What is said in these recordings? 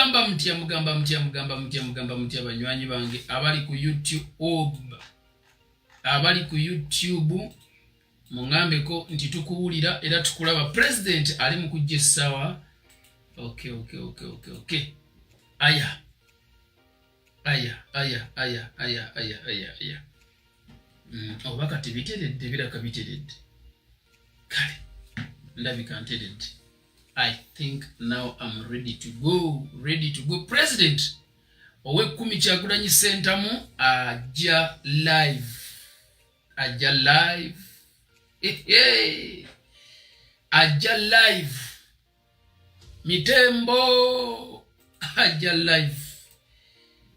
mugamba mutya banywanyi bange abali ku YouTube mungambeko nti tukuwulira era tukulaba. President ali mu kujja essaawa. Okay. Aya. Oba kati biteredde biraka biteredde. Kale ndabika nteredde. I think now I'm ready to go. President ow'ekkumi Kyagulanyi Ssentamu ajja live. Ajja live.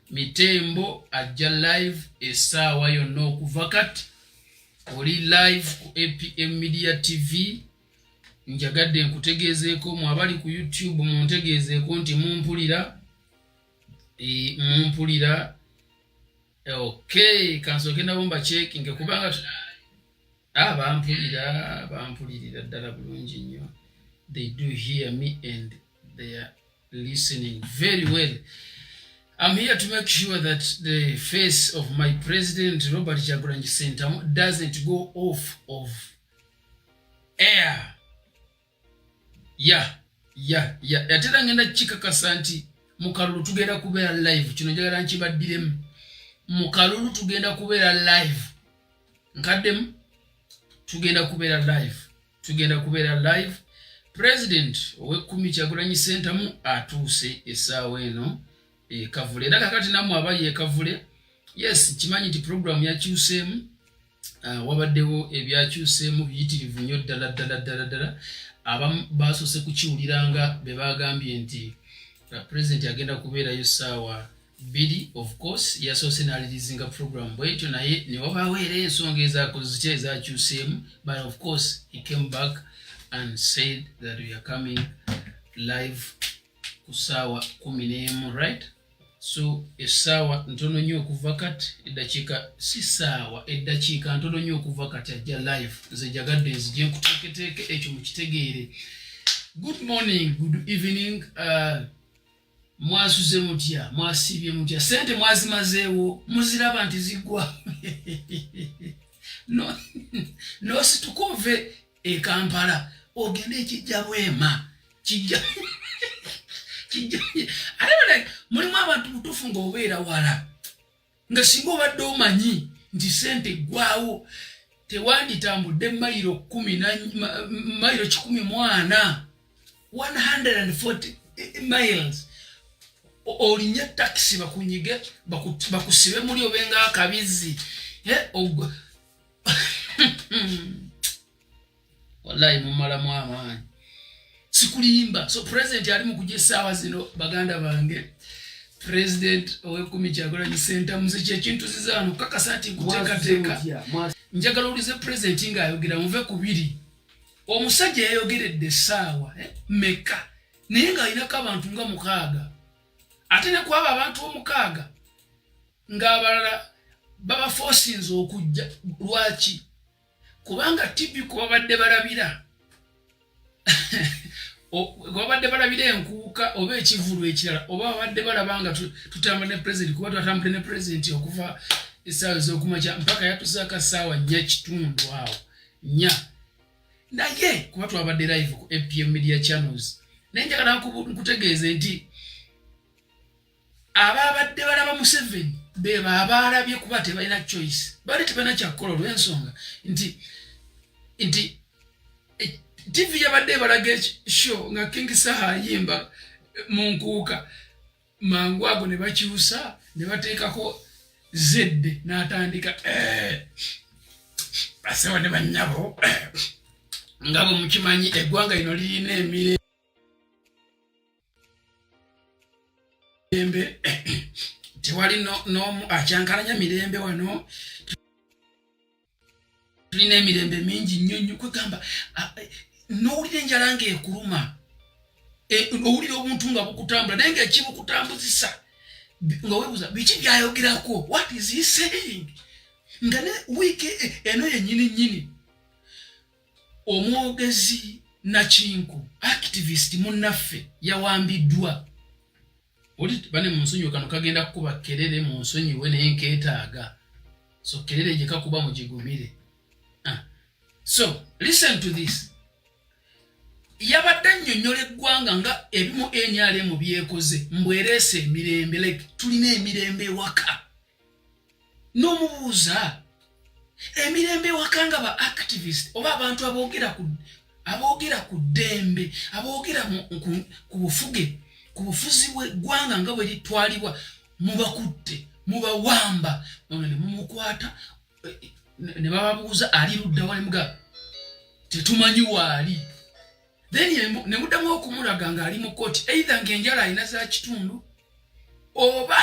Mitembo ajja live essaawa yonna okuva kati. Oli live ku APM Media TV. Njagadde nkutegezeeko mu abali ku YouTube muntegezeeko nti mumpulira. Okay, kansooke nabo mbacheckinge kubanga bampulirira ddala bulungi nnyo. They do hear me and they are listening very well. I'm here to make sure that the face of my president, Robert Kyagulanyi Ssentamu, doesn't go off of air. Yeah. Yatera ngenda kikakasa nti mu kalulu tugenda kubeera live. Kino njagala nkibaddiremu. Mu kalulu tugenda kubeera live. Nkaddemu tugenda kubeera live. President ow'ekkumi Kyagulanyi Ssentamu atuuse essaawa eno Kavule. Era kakati namwe abali Kavule, yes kimanyi nti program yakyuseemu. Wabaddewo ebyakyuseemu biyitirivu nnyo ddala. Abamu basoose kukiwuliranga be bagambye nti president agenda kubeerayo essaawa 2. Of course yasoose n'alirizinga program bwetyo, naye ne wabaawo era ensonga ezakyuseemu. But of course he came back and said that we are coming live ku ssaawa 11, right? So essaawa ntono nnyo okuva kati, eddakiika ntono nnyo okuva kati ajja live. Nze jagadde nzije nkuteeketeeke ekyo mukitegeere. Good morning, good evening. Mwasuze mutya, mwasibye mutya, sente mwazimazeewo, muziraba nti zigwa. No situkove Kampala ogende ekijja Bwema kijja alabale mulimu abantu butuufu ng'obeera wala nga singa obadde omanyi nti sente gwawo tewanditambudde mayiro 140 miles olinya taxi bakunyige bakusibe muli obenga akabizi wallahi mumalamu amaanyi sikulimba. So president ali mu kujja essaawa zino baganda bange. President ow'ekkumi Kyagulanyi Ssentamu kye kintu zizaano kakasa ati nkuteekateeka. Njagala ulize president ng'ayogera muve ku biri. Omusajja yayogeredde essaawa meka naye ng'alinako abantu nga 6. Ate ne kwaba abantu 6 ng'abalala baba forcinze okujja. Lwaki? Kubanga tipi kubabadde balabira. Kubabadde balabira enkuuka oba ekivulu ekirala oba babadde balabanga tutambula ne president kuba twatambula ne president okuva essaawa ez'okumakya mpaka yatusaaka ssaawa 4:30 awo 4. Naye kuba twabadde live ku APM Media Channels. Naye njagala nkutegeeze nti ababadde balaba Museveni be baabalabye kuba tebalina choice. Bali tebalina kyakukola olw'ensonga nti TV yabadde balaga show nga King Saha ayimba mu nkuuka. Mangu ago ne bakyusa ne bateekako zedde n'atandika basewa ne bannyabo nga bwe mukimanyi eggwanga lino lirina emirembe tewali n'omu akyankalanya mirembe wano. Tulina emirembe mingi nnyo kwegamba n'owulira enjala ng'ekuluma. Owulira obuntu nga bukutambula naye ng'ekibukutambuzisa nga weebuuza biki byayogerako, what is he saying? Nga ne wiiki eno yennyini omwogezi Nakinku activist munnaffe yawambiddwa oli bane munsonyi kano kagenda kuba kerere munsonyi we naye nketaaga so kerere je kakuba mujigumire so listen to this yabadde nnyonnyola eggwanga nga ebimu NRM byekoze mbwerese emirembe like tulina emirembe waka n'omubuuza emirembe waka nga ba activist oba abantu aboogera ku ddembe aboogera ku bufuge ku bufuzi bw'eggwanga nga bwe litwalibwa mubakutte mubawamba ne mumukwata ne bababuuza ali ludda wali muga tetumanyi waali then ne muddamu okumulaga ng'ali mu kooti either ng'enjala alina za kitundu oba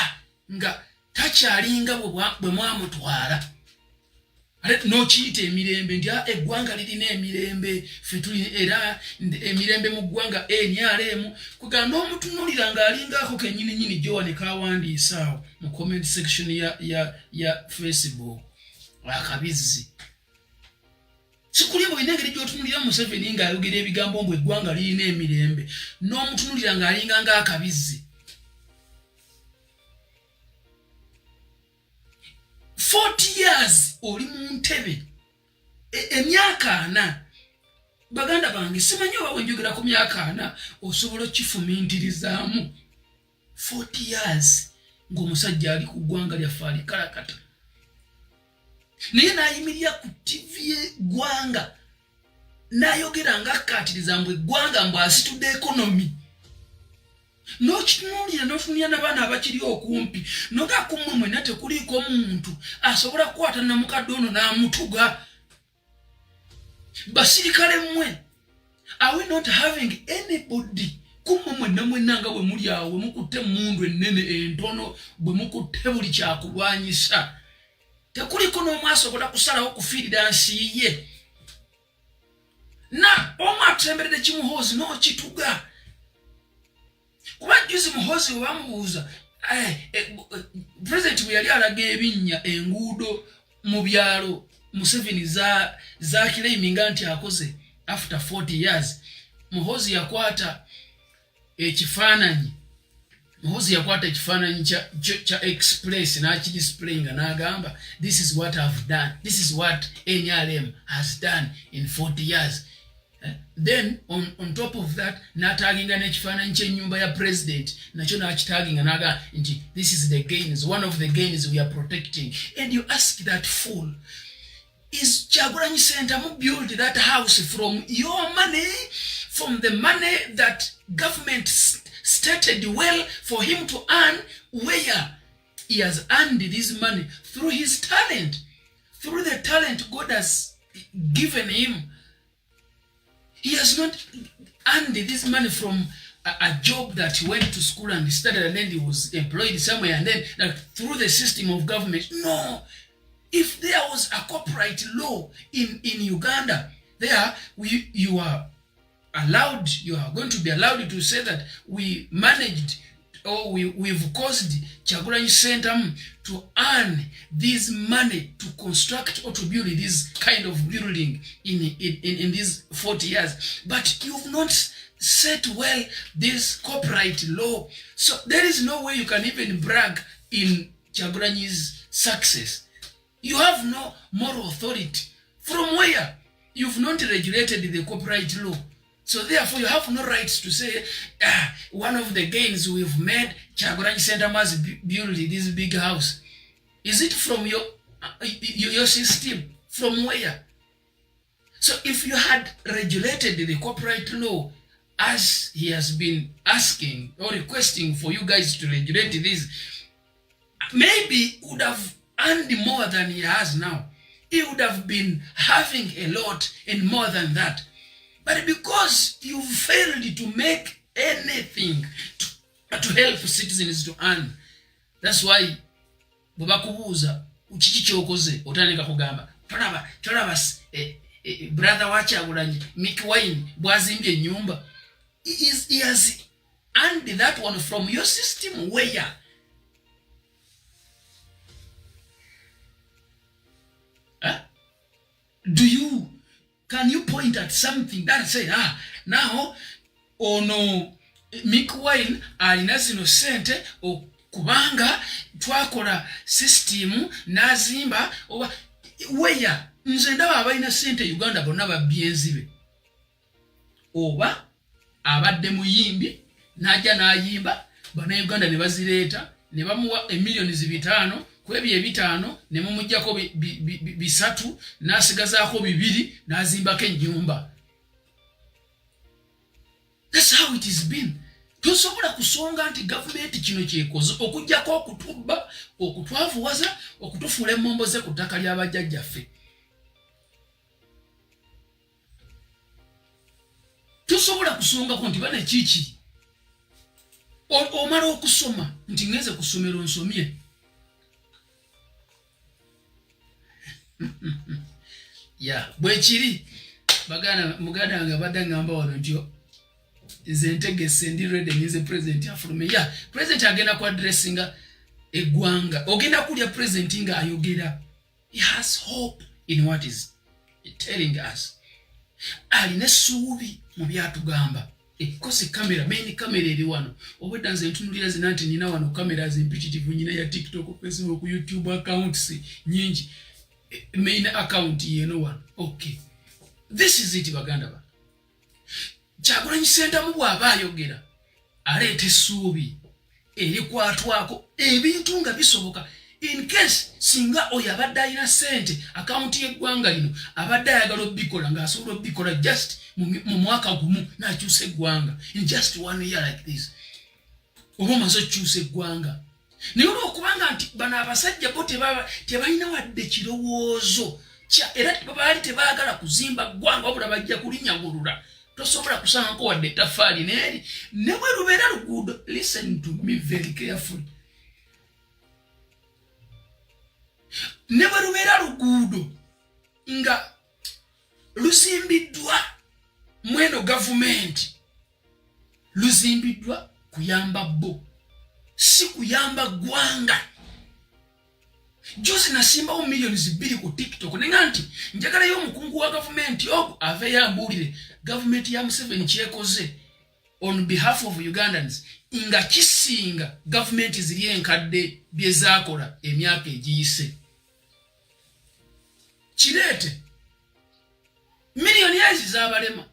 nga takyalinga bwe mwamutwala ate n'okiyita emirembe nti eggwanga lirina emirembe ffe tuli era emirembe mu ggwanga NRM kugamba n'omutunulira ng'alingaako kennyininyini gyowane kawandiisa awo mu comment section ya Facebook akabizzi sikuli bwina engeri gy'otunulira Museveni ng'ayogera ebigambo mbu eggwanga lirina emirembe n'omutunulira ng'alinga ng'akabizzi 40 years oli mu ntebe emyaka 4 baganda bange simanyi oba bwenjogera ku myaka 4 osobola okifumiintirizaamu 40 years ng'omusajja ali ku ggwanga lyaffe alikalakata naye n'ayimirira ku TV y'eggwanga n'ayogera ng'akkaatiriza mbu eggwanga mbu asitudde ekonomi n'okitunuulira n'otunulira n'abaana abakiri okumpi n'ogaakummwe mwenna tekuliiko omuntu asobola kukwata namukadde ono n'amutuga basirikale mmwe are we not having anybody kummwe mwenna nga bwe muli awo bwe mukutte emmundu ennene entono bwe mukutte buli kyakulwanyisa tekuliko n'omu asobola kusalawo kufiirira nsi ye na omu atusemberedde kimuhoozi n'okituga kuba juzi muhoozi we bamubuuza pulezidenti bwe yali alaga ebinnya enguudo mu byalo Museveni za kireiminga nti akoze after 40 years muhoozi yakwata ekifaananyi kya express n'akidisplayinga n'agamba this is what I've done, this is what NRM has done in 40 years. Then on top of that n'ataginga n'ekifaananyi ky'ennyumba ya president nakyo n'akitaginga n'agamba nti this is the gains, one of the gains we are protecting. And you ask that fool, is Kyagulanyi Ssentamu build that house from your money, from the money that government stated well for him to earn, where he has earned this money through his talent, through the talent God has given him? He has not earned this money from a job that he went to school and studied and then he was employed somewhere and then through the system of government. No. If there was a copyright law in Uganda, there you are going to be allowed to say that we managed or we've caused Kyagulanyi Ssentamu to earn this money to construct or to build this kind of building in these 40 years. But you've not set well this copyright law. So there is no way you can even brag in Kyagulanyi's success. You have no moral authority. From where? You've not regulated the copyright law. So therefore you have no rights to say, one of the gains we've made, Kyagulanyi Ssentamu has built this big house. Is it from your system? From where? So if you had regulated the copyright law, as he has been asking or requesting for you guys to regulate this, maybe would have earned more than he has now. He would have been having a lot and more than that. But because you failed to make anything to help citizens to earn, that's why bwebakubuuza kiki kyokoze otandika kugamba tolaba brother wa Kyagulanyi Mick Wine bwazimbye ennyumba. He has earned that one from your system. Where? Can you point at something that say now no Mick Wine alina zino sente okubanga twakola system nazimba oba weya nze ndaba abalina sente Uganda bonna babyenzibe oba abadde muyimbi najja nayimba bana Uganda ne bazireeta ne bamuwa emiliyoni 5 kwebye 5 ne mumujjako bisatu nasigazaako 2 nazimbako ennyumba. That's how it has been. Tosobola kusonga nti government kino kyekoze okujjako okutubba okutwavuwaza okutufuula emmombo ze ku ttaka ly'abajjajjaffe. Tosobola kusongako nti bana kiki omala okusoma nti ngeze ku ssomero nsomye. Bwekiri muganda wange abadde ngamba wano ntyo nze ntegese ndi ready nize president afulume. President agenda ku addressinga eggwanga ogenda kulya president nga ayogera. He has hope in what is telling us. Alina essuubi mu byatugamba. Kosi kamera main kamera eri wano obwedda nze ntunulira zina nti nina wano kamera zimpititivu nyina ya TikTok, Facebook, YouTube accounts nyingi. Main account yeno wano. Okay, this is it baganda ba Kyagulanyi Ssentamu bw'aba ayogera aleeta essuubi erikwatwako ebintu nga bisoboka in case singa oyo abadde alina ssente akawunti y'eggwanga lino abadde ayagala obbikola ng'asobola obbikola just mu mwaka gumu n'akyusa eggwanga in just 1 year like this oba omaze okukyusa eggwanga. Naye olw'okubanga nti bano abasajja bo tebalina wadde kirowoozo era baali tebaagala kuzimba ggwanga wabula bajja kulinyagulula tosobola kusangako wadde ettaffaali neeri ne bwe lubeera luguudo. Listen to me very carefully. Ne bwe lubeera luguudo nga luzimbiddwa mweno gavumenti luzimbiddwa kuyamba bo si kuyamba ggwanga. Juzi nasimbawo millions 2 ku TikTok nenga nti njagalayo omukungu wa gavumenti ogo aveeyo ambuulire gavumenti ya Museveni kyekoze on behalf of Ugandans nga kisinga gavumenti ziri enkadde bye zaakola emyaka egiyise. Kireete miliyoni ezi z'abalema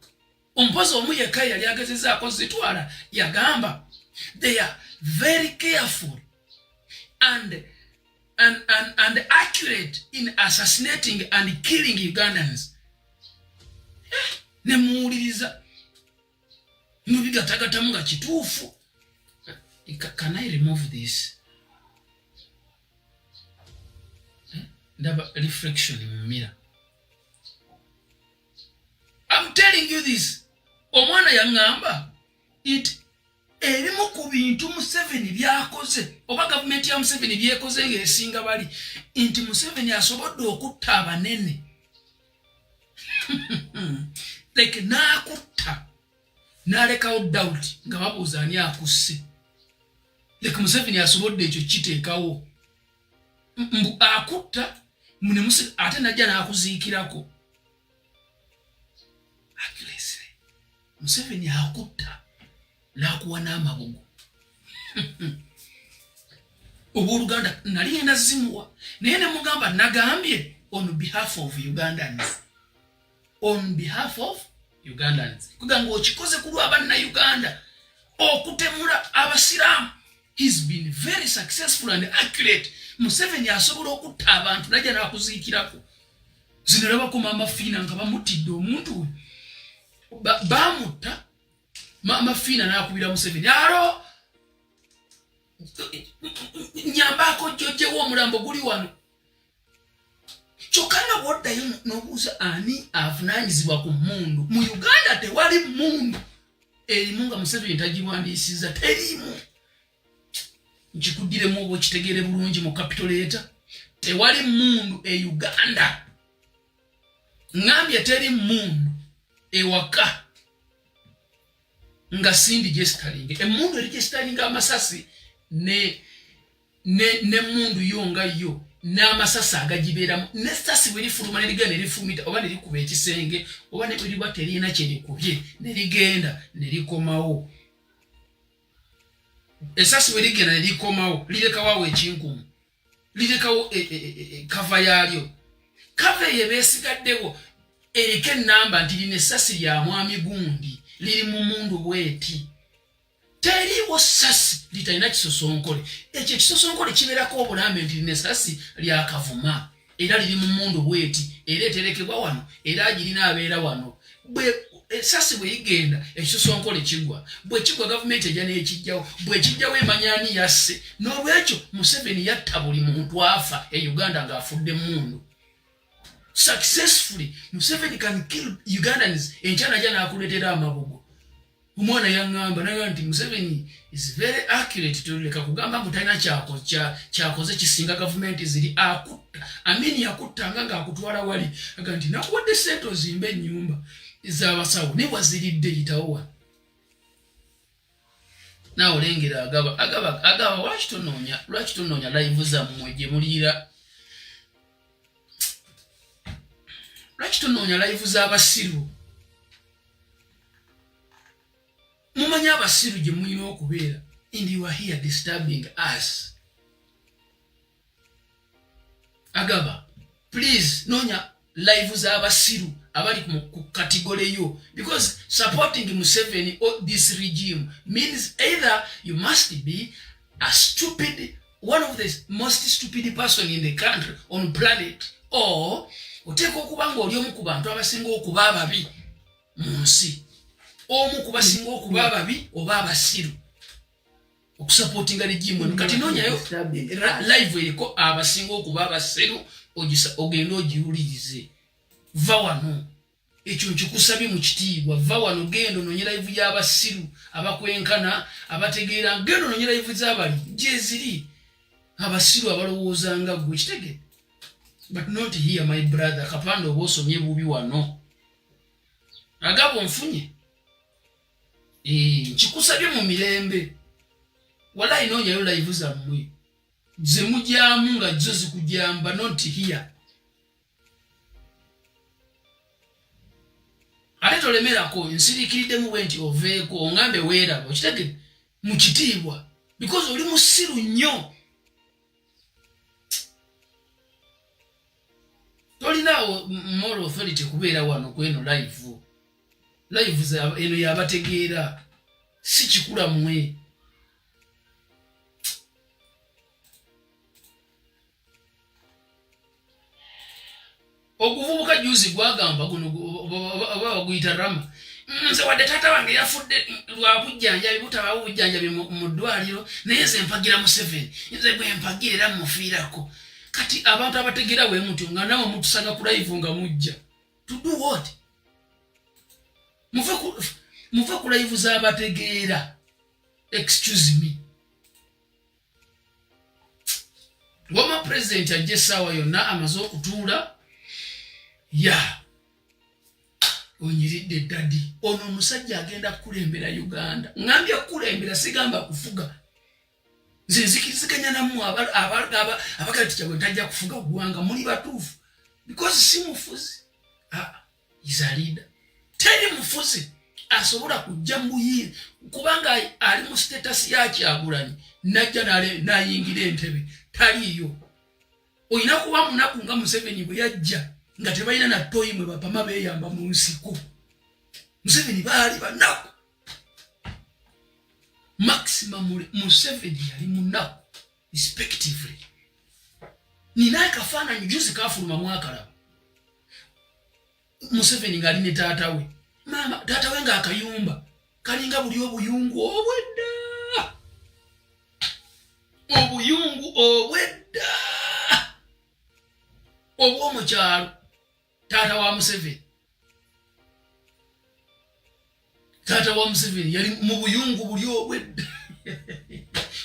ompozi omu yekka yali agezezaako zitwala yagamba they are very careful and accurate in assassinating and killing Ugandans. Ne muwuliriza nubigatagatamu nga kituufu. Can I remove this? Ndaba reflection mu mirror. I'm telling you this. Omwana yangamba it erimu ku bintu Museveni byakoze oba gavumenti ya Museveni byekoze ng'esinga bali nti Museveni asobodde okutta abanene like n'akutta n'alekawo doubt nga babuuza ani akusse like Museveni asobodde ekyo kiteekawo mbu akutta ate najja n'akuziikirako. Accuracy Museveni akutta n'akuwa n'amabugu obooluganda nali ngenda zimuwa naye ne mugamba nagambye on behalf of Ugandans kugamba okikoze ku lw'Abannayuganda okutemula abasiraamu. He's been very successful and accurate. Museveni asobola okutta abantu najja n'akuziikirako. Zino labako Mama Fiina nga bamutidde omuntu bamutta Mama Fiina n'akubira Museveni alo nyambako jjojjewo omulambo guli wano. Kyokka nga bw'oddayo n'obuuza ani avunaanyizibwa ku mmundu mu Uganda tewali mmundu erimu nga Museveni tagirwandiisiza terimu. Nkikuddiremu oba okitegeere bulungi mu kapitoleta tewali mmundu e Uganda. Ngambye teri mmundu ewaka nga sindi gyesitalinga emmundu eri gyesitalinga amasasi ne mundu yo nga yo n'amasasi agagibeeramu n'essasi bwe lifuluma ne ligenda ne lifumita oba ne likuba ekisenge oba ne bwe liba terina kye likubye ne ligenda ne likomawo. esasi we ligenda ne likomawo lirekawo ekinkumu lirekawo kava yalyo kava eyo beesigaddewo eriko ennamba nti lino essasi lya mwami gundi liri mu mundu bweti teriiwo ssasi litalina kisosonkole ekyo ekisosonkole kibeerako obulambe nti lino essasi lya kavuma era liri mu mundu bweti era eterekebwa wano era agirina abeera wano essasi bwe ligenda ekisosonkole kigwa bwe kigwa gavumenti ejja n'ekijjawo bwe kijjawo emanyani yasse n'olwekyo Museveni yatta buli muntu afa e Uganda ng'afudde mundu successfully. Museveni can kill Ugandans enchana jana akuletera amabugo umwana yangamba nayo nti Museveni is very accurate to leka kugamba mutaina kyakoze kisinga government ziri akutta amini yakutta nga akutwala wali aganti nakuwadde sente ozimbe nyumba z'abasawo ne waziridde itawa na olengera agaba lwakitononya live za mmwe mulira lwakitononya live z'abasiru mumanya abasiru gye mulina okubeera and you are here disturbing us agaba please nonya live z'abasiru abali ku category yo because supporting Museveni or this regime means either you must be a stupid one of the most stupid person in the country on planet or oteko okubanga oli omu ku bantu abasinga okuba ababi mu nsi omu ku basinga okuba ababi oba abasiru okusupportinga regime kati nonyayo live eriko abasinga okuba abasiru ogenda ogiwulirize va wano ekyo nkikusabye mu kitiibwa va wano genda ononye live y'abasiru abakwenkana abategeera genda ononye live z'abali gye ziri abasiru abalowooza nga gwe kitege but not here my brother kapanda oba osomye bubi wano agabo nfunye nkikusabye mu mirembe wala inonyayo live zammwe ze mujyamu nga zo zikujyamba not here ate tolemerako nsiriikiridde bwe nti oveeko ongambe weeraba okitege mu kitiibwa because oli musiru nnyo tolinawo moral authority kubeera wano kweno live eno yabategeera si kikula mmwe okuvubuka juzi gwagamba guno baguyita rama nze wadde taata wange yafudde lwa bujjanjabi butabawo bujjanjabi mu ddwaliro naye nze mpagira Museveni nze bwe mpagira era mufiirako kati abantu abategeera we mutyo nga nawe mutusanga ku live nga mujja to do what muve ku live z'abategeera excuse me wama president ajje essaawa yonna amaze okutuula ya onyiridde dadi ono omusajja agenda kukulembera Uganda ngambye kukulembera sigamba kufuga nze nzikiriziganya nammwe abagati kyabwe ntajja kufuga ggwanga muli batuufu because si mufuzi is a leader teri mufuzi asobola kujja mbuyire kubanga ali mu status ya Kyagulanyi najja nayingira entebe taliyo oyina kuba munaku nga Museveni bwe yajja nga tebalina na toyi mwe bapama beeyamba mu nsiko Museveni baali banaku maximum Museveni yali munaku respectively ninaye kafaananyi juzi kafuluma mwakalaba Museveni ng'ali ne taata we mama taata we ng'akayumba kalinga buli obuyungu obwedda obw'omukyalo taata wa Museveni yali mu buyungu buli obwedda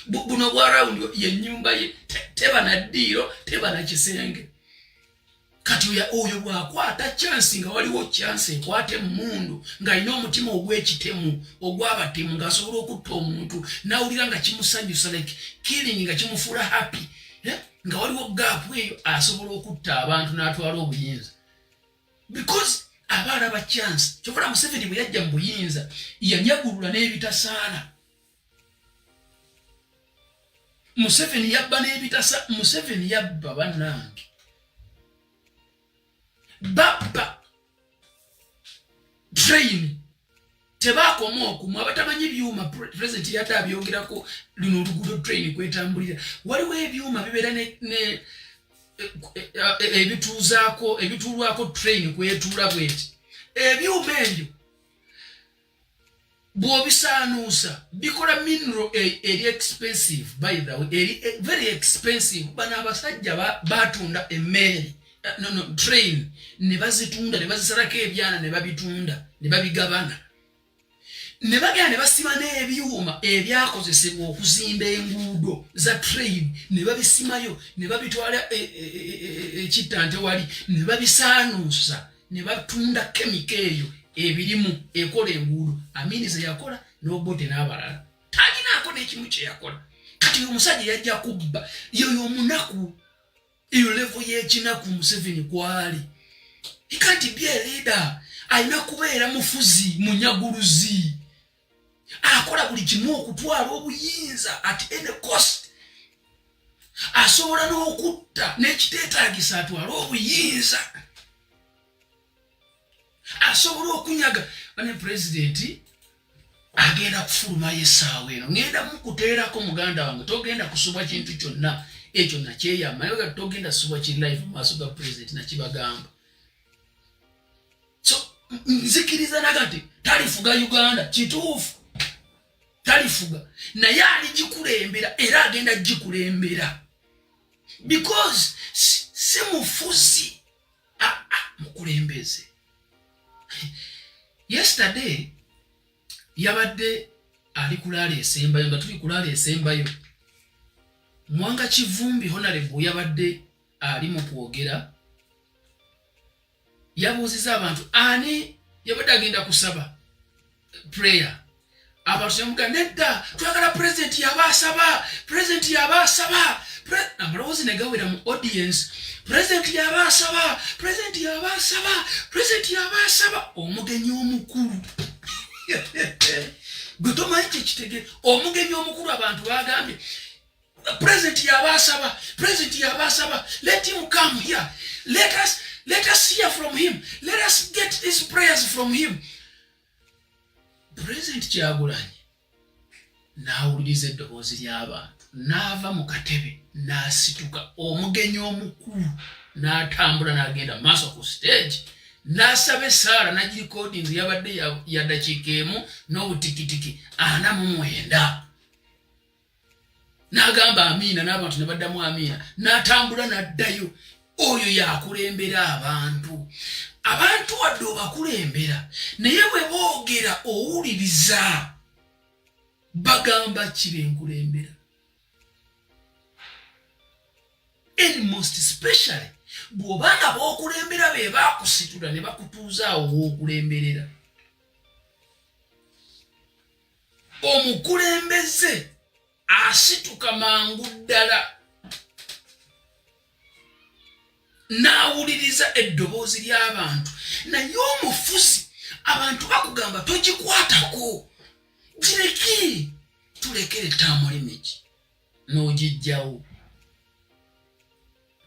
buno bwa rawundi y'ennyumba ye teba na ddiiro teba na kisenge kati oyo bwakwata chance nga waliwo chance ekwate mundu ng'alina omutima ogw'ekitemu ogw'abatemu ng'asobola okutta omuntu nawulira nga kimusanyusa like killing nga kimufuula happy nga waliwo gaapu eyo asobola okutta abantu n'atwala obuyinza because aba alaba chance kyokkola Museveni bwe yajja mu buyinza yanyagulula n'ebitasaana Museveni yabba n'ebitasa Museveni yabba bannange baba train tebakoma okumu abatamanyi ebyuma president yadde abyongerako lino oluguudo train kwetambulira waliwo ebyuma bibeera ne ebituulwako train kwetuula bweti ebyuma ebyo bw'obisaanuusa bikola mineral eri expensive by the way eri very expensive bano abasajja batunda emmeeri train ne bazitunda ne bazisalako ebyana ne babitunda ne babigabana ne bagenda ne basima n'ebyuma ebyakozesebwa okuzimba enguudo za train ne babisimayo ne babitwala ekittante wali ne babisaanuusa ne batunda kemika eyo ebirimu ekola enguudo Amini ze yakola n'Obote n'abalala talinaako n'ekimu kye yakola kati omusajja yajja kubba yoyo omunaku iyo level y'ekinaku Museveni kwali he can't be a leader alina kubeera mufuzi munyaguluzi akola buli kimu okutwala obuyinza at any cost asobola n'okutta n'ekiteetaagisa atwala obuyinza asobola okunyaga bane president agenda kufuluma yesaawa eno ngenda mukuteerako muganda wange togenda kusubwa kintu kyonna ekyo nakyeyama naye togenda subwa ki live mu maaso ga president nakibagamba so nzikiriza nagati talifuga Uganda kituufu talifuga naye aligikulembera era agenda gikulembera because si mufuzi mukulembeze. Yesterday yabadde ali kulala esembayo nga tuli kulala esembayo Mwanga Kivumbi honorable yabadde ali mu kwogera yabuuziza abantu ani yabadde agenda kusaba prayer abantu yamuga nedda twagala president yabasaba amalowoozi ne gawera mu audience president yabasaba omugenyi omukulu gwe tomanyi kyekitege omugenyi omukulu abantu bagambye president yabasaba let him come here let us hear from him, let us get these prayers from him. President Kyagulanyi n'awuliriza eddoboozi ly'abantu n'ava mu katebe n'asituka omugenyi omukulu n'atambula n'agenda maaso ku stage n'asaba essaala n'agirikodinze yabadde ya dakiika emu n'obutikitiki 49 n'agamba amiina n'abantu ne baddamu amiina n'atambula n'addayo oyo yakulembera abantu wadde obakulembera naye bwe boogera owuliriza bagamba kibenkulembera and most especially bw'obanga b'okulembera be baakusitula ne bakutuuzaawo w'okulemberera omukulembeze asituka mangu ddala n'awuliriza eddoboozi ly'abantu naye omufuzi abantu bakugamba togikwatako gireki tulekere ttaamu limeki n'ogijjawo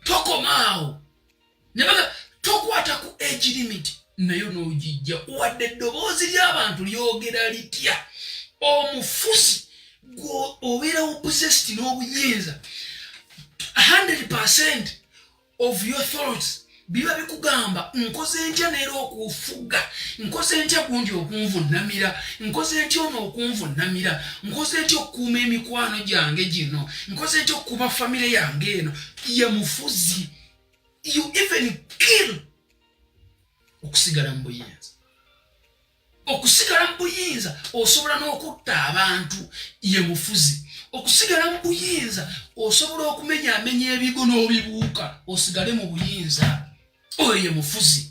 tokomaawo ne baga tokwata ku age limit naye n'ogijja wadde eddoboozi ly'abantu lyogera litya omufuzi obeera obsessed n'obuyinza 100% of your thoughts biba bikugamba nkoze ntya neera okufuga nkoze ntya gundi okunvunamira nkoze ntya ono okunvunamira nkoze ntya okukuuma emikwano gyange gino nkoze ntya okukuuma famire yange eno ye mufuzi you even kill okusigala mu buyinza osobola n'okutta abantu ye mufuzi okusigala mu buyinza osobola okumenyaamenya ebigo n'obibuuka osigale mu buyinza oyo ye mufuzi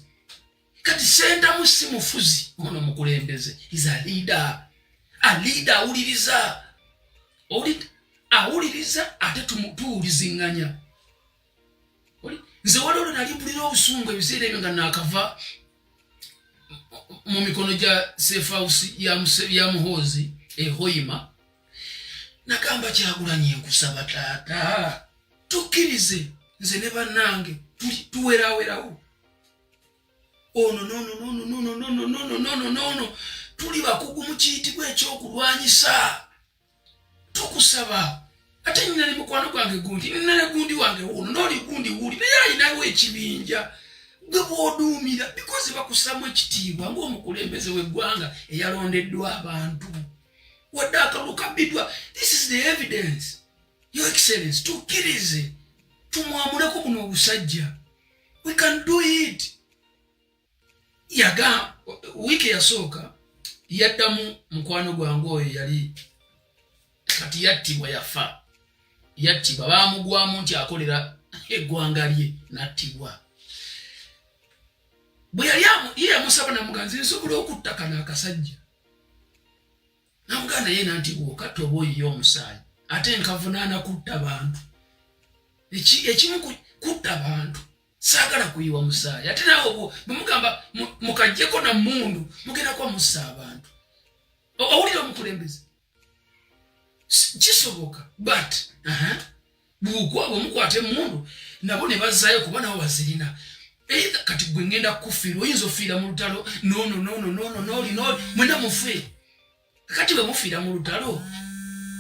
kati sentamu si mufuzi ono mukulembeze is a leader awuliriza ate tuwulizinganya nze waliwo nalimpulira obusungu ebiseera ebyo nga naakava mu mikono gya safe house ya muhoozi ehoima Nakamba Kyagulanyi nkusaba taata tukkirize nze ne bannange tuwerawerawo. No. Tuli bakugu mu kiyitibwa ekyokulwanyisa. Tukusaba. Ate nina ne mukwano gwange gundi. Nina ne gundi wange ono. N'oli gundi wuli. Naye alinawo ekibinja. Gwe bw'oduumira. Because bakusamu ekitiibwa ng'omukulembeze w'eggwanga eyalondeddwa abantu. Wadde akalulu kabbiddwa. This is the evidence. Your Excellency, tukkirize. Tumwamuleko buno obusajja. We can do it. Yaga wiki yasooka yaddamu mukwano gwange oyo yali kati yattibwa yafa. Yattibwa baamugwamu nti akolera eggwanga lye nattibwa. Bwe yali ye yamusaba namuganzi nsobola okutta kano akasajja. Namugana ye nantibwa okatta oba oyiye omusaayi. Ate nkavunaana kutta bantu. Ekimu kutta bantu. Sagala kuyiwa musaayi. Ate nawo bwemugamba mukajjeko na mundu mugenda kwa musa abantu. Owulira omukulembeze. Kisoboka. But bw'ogwa bwemukwata emundu nabo ne bazzaayo kuba nabo bazirina. Either kati gwe ngenda kufiira oyinza ofiira mu lutalo. No. Mwena mufe. Kati bwe mufiira mu lutalo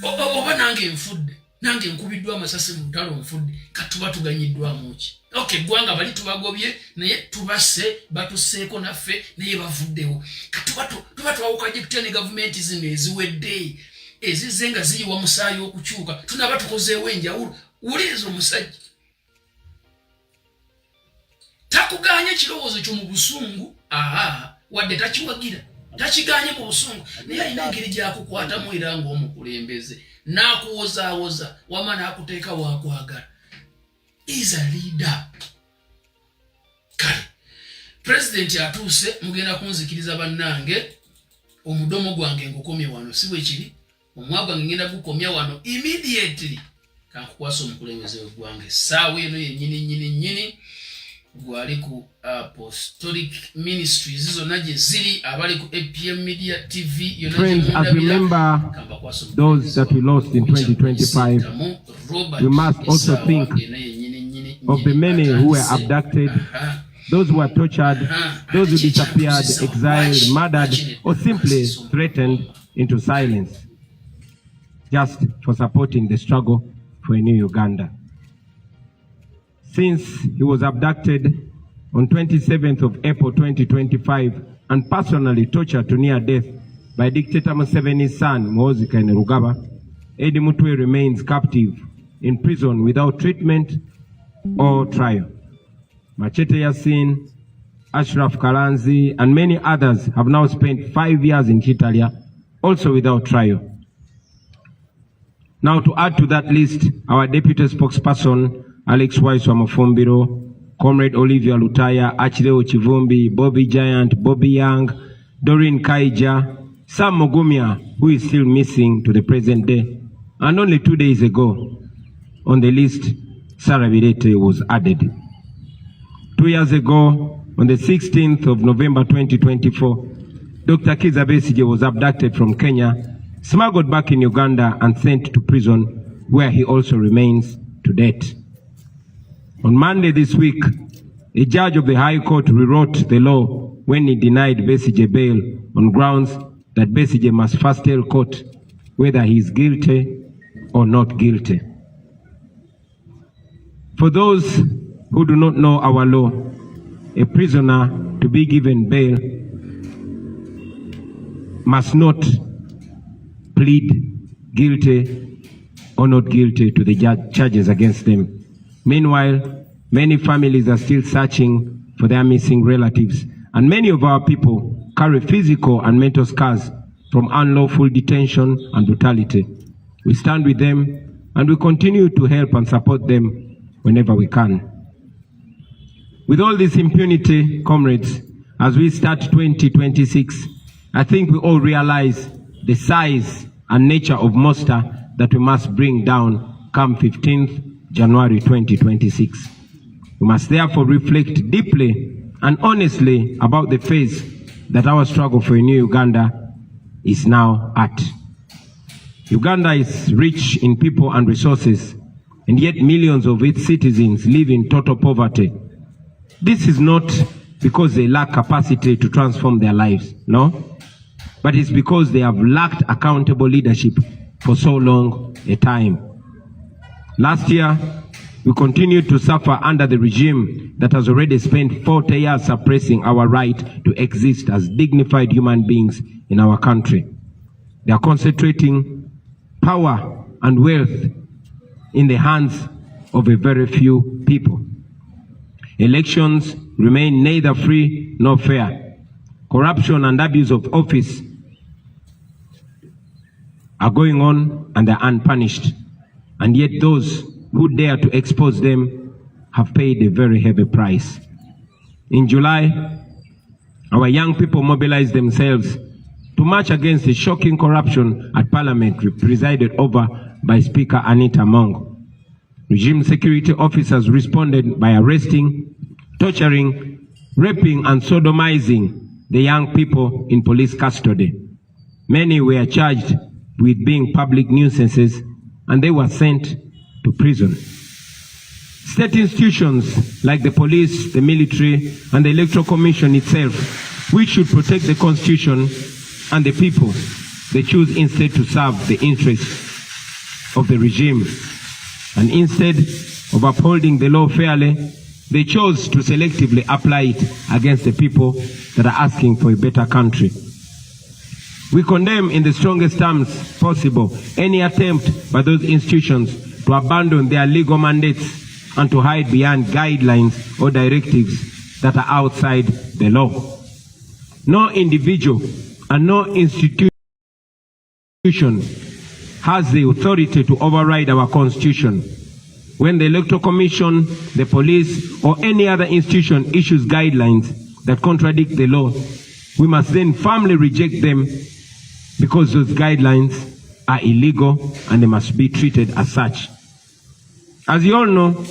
oba nange nfudde. Nange nkubiddwa amasasi mu lutalo nfudde. Katuba tuganyiddwamu ki? Okay, gwanga bali tubagobye naye tubase batuseeko naffe naye bavuddewo. Tuba twawukanye tutya ne gavumenti zino eziwedde ezizenga ziyiwa musaayi okukyuka tunaba tukozeewo enjawulo. Wuliriza omusajja takuganye kirowoozo kyo mu busungu wadde takiwagira takiganye mu busungu naye alina engeri gyakukwatamu era ng'omukulembeze n'akuwozaawoza wama n'akuteeka waakwagala. Is a leader. Kale President atuuse mugenda kunzikiriza bannange omudomo gwange ngukomye wano si bwe kiri omwagwa ngenda gukomya wano immediately kankukwasa omukulembeze w'eggwanga essaawa eno yennyini gwali ku Apostolic Ministries zonna gye ziri abali ku APM Media TV. Friends, as we remember those that we lost in 2025, we must also think of the many who were abducted, those who were tortured, those who disappeared, exiled, murdered, or simply threatened into silence, just for supporting the struggle for a new Uganda. Since he was abducted on 27th of April 2025 and personally tortured to near death by dictator Museveni's son, Muhoozi Kainerugaba, Eddie Mutwe remains captive in prison without treatment or trial. Machete Yassin, Ashraf Kalanzi, and many others have now spent 5 years in Kitalia, also without trial. Now, to add to that list, our deputy spokesperson, Alex Waiswa Mafumbiro, Comrade Olivia Lutaya, H.E Bobi Giant, Bobby Young, Doreen Kaija, Sam Mogumia, who is still missing to the present day. And only 2 days ago, on the list, Sarah Birete was added. 2 years ago, on the 16th of November 2024, Dr. Kizza Besigye was abducted from Kenya, smuggled back in Uganda and sent to prison, where he also remains to date. On Monday this week, a judge of the High Court rewrote the law when he denied Besigye bail on grounds that Besigye must first tell court whether he is guilty or not guilty. For those who do not know our law, a prisoner to be given bail must not plead guilty or not guilty to the charges against them. Meanwhile, many families are still searching for their missing relatives, and many of our people carry physical and mental scars from unlawful detention and brutality. We stand with them, and we continue to help and support them whenever we can. With all this impunity, comrades, as we start 2026, I think we all realize the size and nature of monster that we must bring down come 15th January 2026. We must therefore reflect deeply and honestly about the phase that our struggle for a new Uganda is now at. Uganda is rich in people and resources, and yet millions of its citizens live in total poverty. This is not because they lack capacity to transform their lives, no, but it's because they have lacked accountable leadership for so long a time. Last year, we continued to suffer under the regime that has already spent 40 years suppressing our right to exist as dignified human beings in our country. They are concentrating power and wealth in the hands of a very few people. Elections remain neither free nor fair. Corruption and abuse of office are going on and they're unpunished. And yet those who dare to expose them have paid a very heavy price. In July, our young people mobilized themselves to march against the shocking corruption at Parliament presided over by Speaker Anita Among. Regime security officers responded by arresting, torturing, raping and sodomizing the young people in police custody. Many were charged with being public nuisances and they were sent to prison. State institutions like the police, the military, and the Electoral Commission itself, which should protect the Constitution and the people, they choose instead to serve the interests of the regime. And instead of upholding the law fairly, they chose to selectively apply it against the people that are asking for a better country. We condemn in the strongest terms possible any attempt by those institutions to abandon their legal mandates and to hide behind guidelines or directives that are outside the law. No individual and no institution has the authority to override our Constitution. When the Electoral Commission, the police, or any other institution issues guidelines that contradict the law, we must then firmly reject them because those guidelines are illegal and they must be treated as such. As you all know,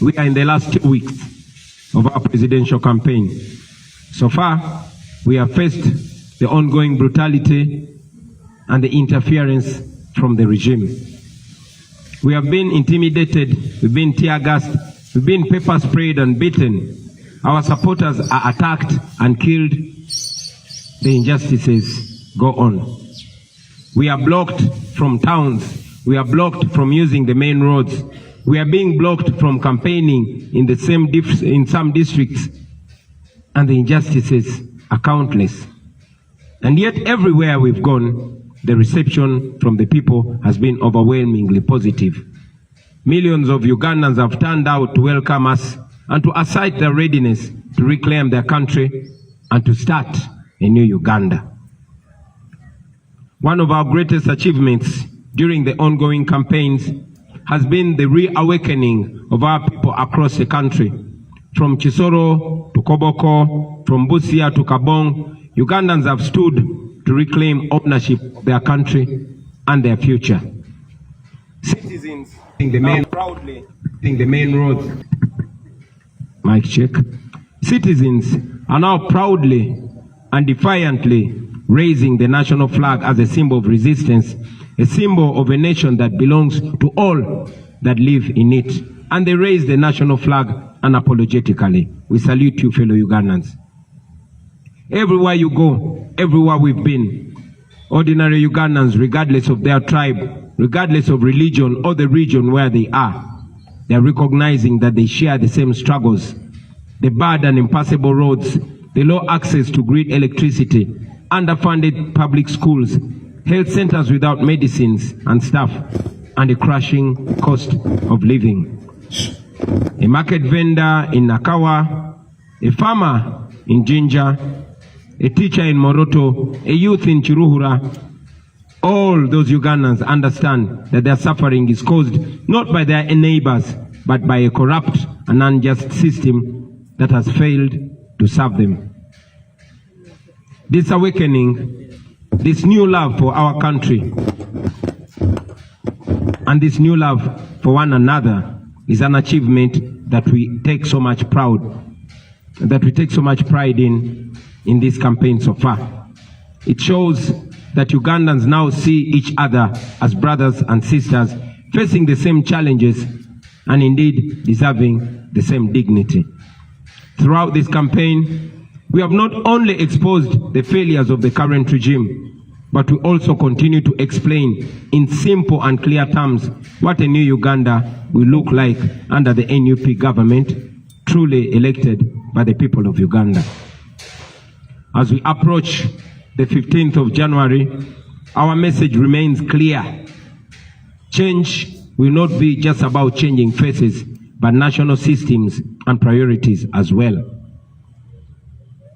we are in the last 2 weeks of our presidential campaign. So far, we have faced the ongoing brutality and the interference from the regime. We have been intimidated, we've been tear gassed, we've been pepper sprayed and beaten. Our supporters are attacked and killed. The injustices go on. We are blocked from towns. We are blocked from using the main roads. We are being blocked from campaigning in some districts. And the injustices are countless. And yet everywhere we've gone, the reception from the people has been overwhelmingly positive. Millions of Ugandans have turned out to welcome us and to assert their readiness to reclaim their country and to start a new Uganda. One of our greatest achievements during the ongoing campaigns has been the reawakening of our people across the country. From Chisoro to Koboko, from Busia to Kabong, Ugandans have stood to reclaim ownership of their country and their future. Citizens proudly the main roads. Mic check. Citizens are now proudly and defiantly raising the national flag as a symbol of resistance, a symbol of a nation that belongs to all that live in it. And they raise the national flag unapologetically. We salute you, fellow Ugandans. Everywhere you go, everywhere we've been, ordinary Ugandans, regardless of their tribe, regardless of religion or the region where they are recognizing that they share the same struggles. The bad and impassable roads, the low access to grid electricity, underfunded public schools, health centers without medicines and staff, and the crashing cost of living. A market vendor in Nakawa, a farmer in Jinja, a teacher in Moroto, a youth in Chiruhura, all those Ugandans understand that their suffering is caused not by their neighbors, but by a corrupt and unjust system that has failed to serve them. This awakening, this new love for our country, and this new love for one another is an achievement that we take so much pride in this campaign so far. It shows that Ugandans now see each other as brothers and sisters, facing the same challenges and indeed deserving the same dignity. Throughout this campaign, we have not only exposed the failures of the current regime, but we also continue to explain in simple and clear terms what a new Uganda will look like under the NUP government, truly elected by the people of Uganda. As we approach the 15th of January, our message remains clear. Change will not be just about changing faces, but national systems and priorities as well.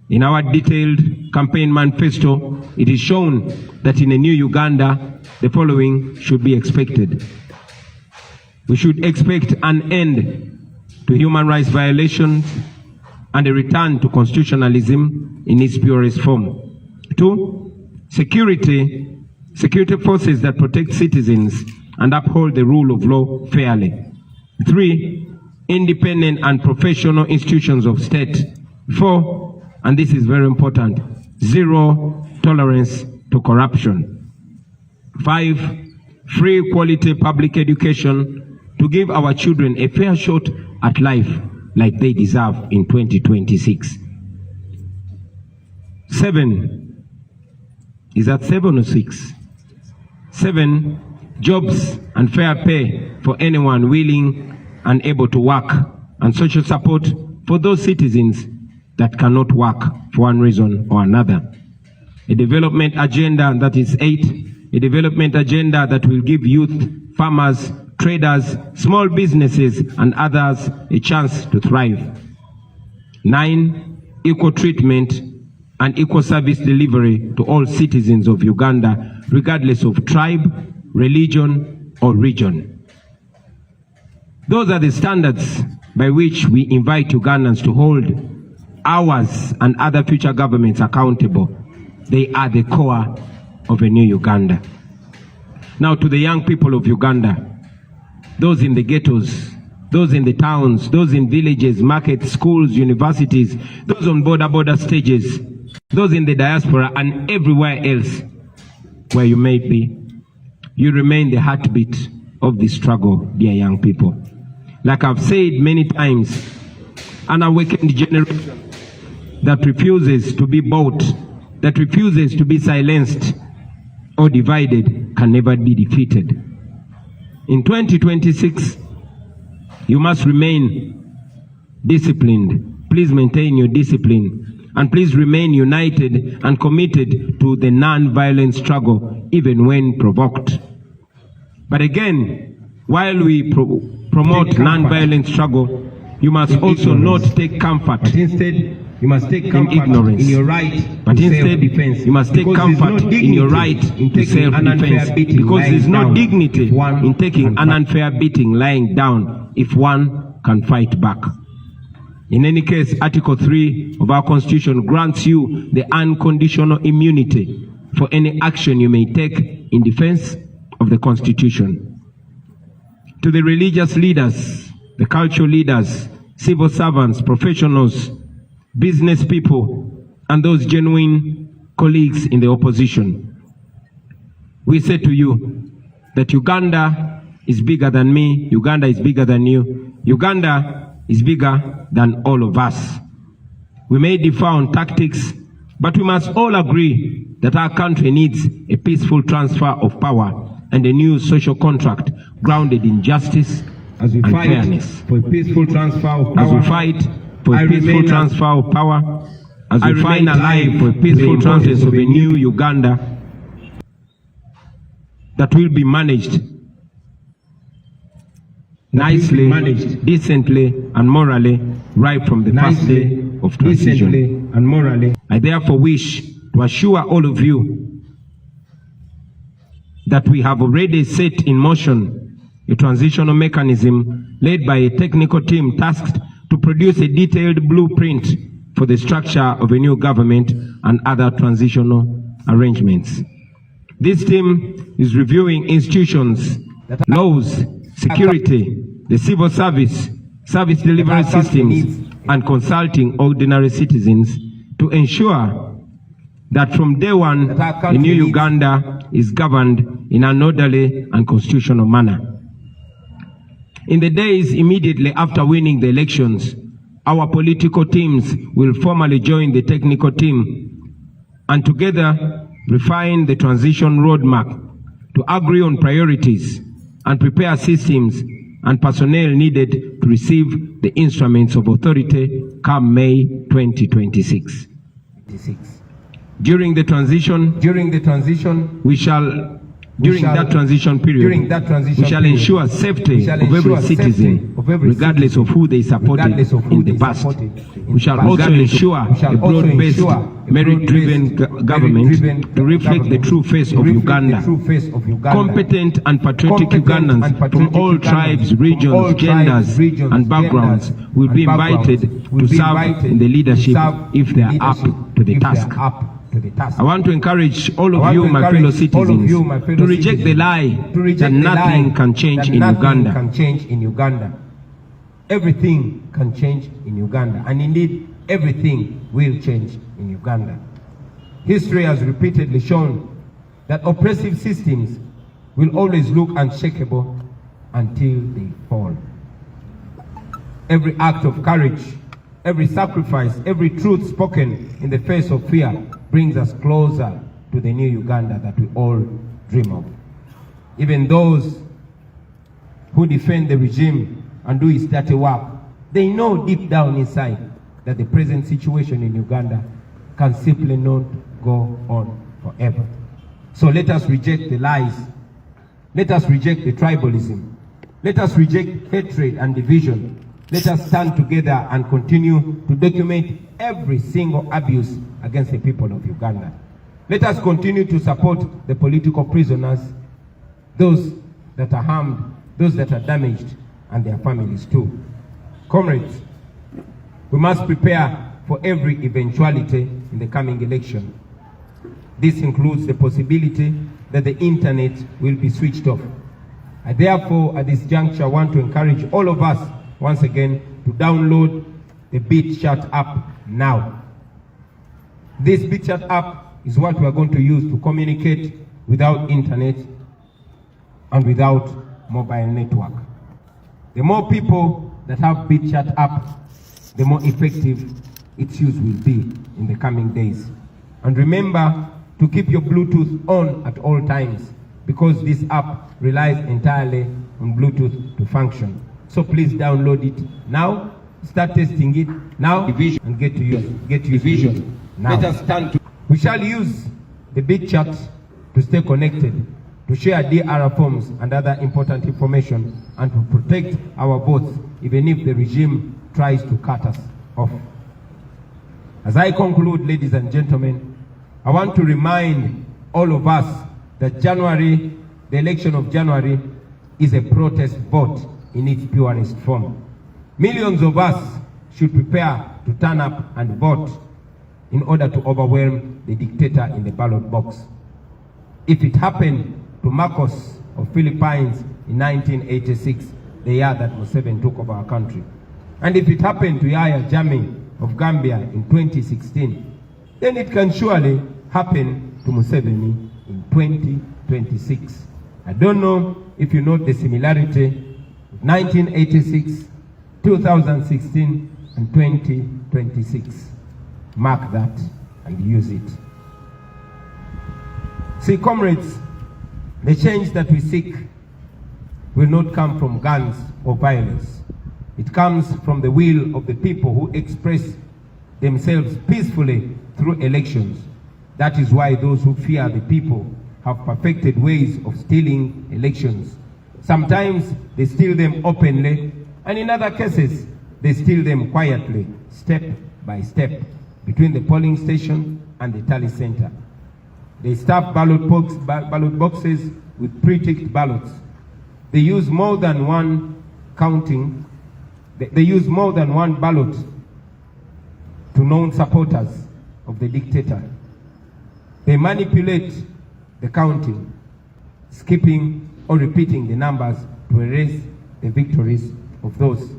In our detailed campaign manifesto, it is shown that in a new Uganda, the following should be expected. We should expect an end to human rights violations and a return to constitutionalism in its purest form. 2, security forces that protect citizens and uphold the rule of law fairly. 3, independent and professional institutions of state. 4, and this is very important, 0 tolerance to corruption. 5, free quality public education to give our children a fair shot at life like they deserve in 2026. 7, is that 7 or 6? 7, jobs and fair pay for anyone willing and able to work, and social support for those citizens that cannot work for one reason or another. A development agenda that is 8, a development agenda that will give youth, farmers, traders, small businesses and others a chance to thrive. 9, equal treatment and equal service delivery to all citizens of Uganda, regardless of tribe, religion or region. Those are the standards by which we invite Ugandans to hold ours and other future governments accountable. They are the core of a new Uganda. Now to the young people of Uganda, those in the ghettos, those in the towns, those in villages, markets, schools, universities, those on border stages, those in the diaspora and everywhere else where you may be, you remain the heartbeat of the struggle, dear young people. Like I've said many times, an awakened generation that refuses to be bought, that refuses to be silenced or divided can never be defeated. In 2026, you must remain disciplined. Please maintain your discipline and please remain united and committed to the non-violent struggle even when provoked. But again, while we promote non-violent struggle, you must also not take comfort. But instead, you must take comfort in ignorance. In your right. But instead, you must take comfort in your right to self-defense, because there is no dignity in taking an unfair beating lying down if one can fight back. In any case, Article 3 of our Constitution grants you the unconditional immunity for any action you may take in defense of the Constitution. To the religious leaders, the cultural leaders, civil servants, professionals, business people, and those genuine colleagues in the opposition, we say to you that Uganda is bigger than me, Uganda is bigger than you, Uganda is bigger than all of us. We may differ on tactics, but we must all agree that our country needs a peaceful transfer of power and a new social contract grounded in justice and fairness. For a peaceful transfer of power, as we fight for a peaceful transfer of power, as we fight alive for a peaceful transfer of a new Uganda that will be managed nicely, decently, and morally right from the first day of transition. I therefore wish to assure all of you that we have already set in motion a transitional mechanism led by a technical team tasked to produce a detailed blueprint for the structure of a new government and other transitional arrangements. This team is reviewing institutions, laws, security, the civil service, service delivery systems, and consulting ordinary citizens to ensure that from day one, the new Uganda is governed in an orderly and constitutional manner. In the days immediately after winning the elections, our political teams will formally join the technical team and together refine the transition roadmap to agree on priorities and prepare systems and personnel needed to receive the instruments of authority come May 2026. During the transition, we shall During that transition period, we shall ensure safety of every citizen, regardless of who they supported in the past. We shall also ensure a broad-based, merit-driven government to reflect the true face of Uganda. Competent and patriotic Ugandans from all tribes, regions, genders, and backgrounds will be invited to serve in the leadership if they are up to the task. I want to encourage all of you, my fellow citizens, to reject the lie that nothing can change in Uganda. Everything can change in Uganda, and indeed, everything will change in Uganda. History has repeatedly shown that oppressive systems will always look unshakable until they fall. Every act of courage, every sacrifice, every truth spoken in the face of fear brings us closer to the new Uganda that we all dream of. Even those who defend the regime and do its dirty work, they know deep down inside that the present situation in Uganda can simply not go on forever. So let us reject the lies. Let us reject the tribalism. Let us reject hatred and division. Let us stand together and continue to document every single abuse against the people of Uganda. Let us continue to support the political prisoners, those that are harmed, those that are damaged, and their families too. Comrades, we must prepare for every eventuality in the coming election. This includes the possibility that the internet will be switched off. I therefore, at this juncture, want to encourage all of us once again to download the BitChat app now. This BitChat app is what we are going to use to communicate without internet and without mobile network. The more people that have BitChat app, the more effective its use will be in the coming days. And remember to keep your Bluetooth on at all times, because this app relies entirely on Bluetooth to function. So please download it now, start testing it now, and get to use it now. Let us stand to. We shall use the BitChat to stay connected, to share DR forms and other important information, and to protect our votes, even if the regime tries to cut us off. As I conclude, ladies and gentlemen, I want to remind all of us that January, the election of January, is a protest vote in its purest form. Millions of us should prepare to turn up and vote in order to overwhelm the dictator in the ballot box. If it happened to Marcos of Philippines in 1986, the year that Museveni took over our country, and if it happened to Yahya Jammeh of Gambia in 2016, then it can surely happen to Museveni in 2026. I don't know if you note the similarity 1986, 2016, and 2026. Mark that and use it. See, comrades, the change that we seek will not come from guns or violence. It comes from the will of the people who express themselves peacefully through elections. That is why those who fear the people have perfected ways of stealing elections. Sometimes they steal them openly, and in other cases, they steal them quietly, step by step, between the polling station and the tally center. They stuff ballot boxes with pre-ticked ballots. They use more than one counting. They use more than one ballot to known supporters of the dictator. They manipulate the counting, skipping or repeating the numbers to erase the victories of those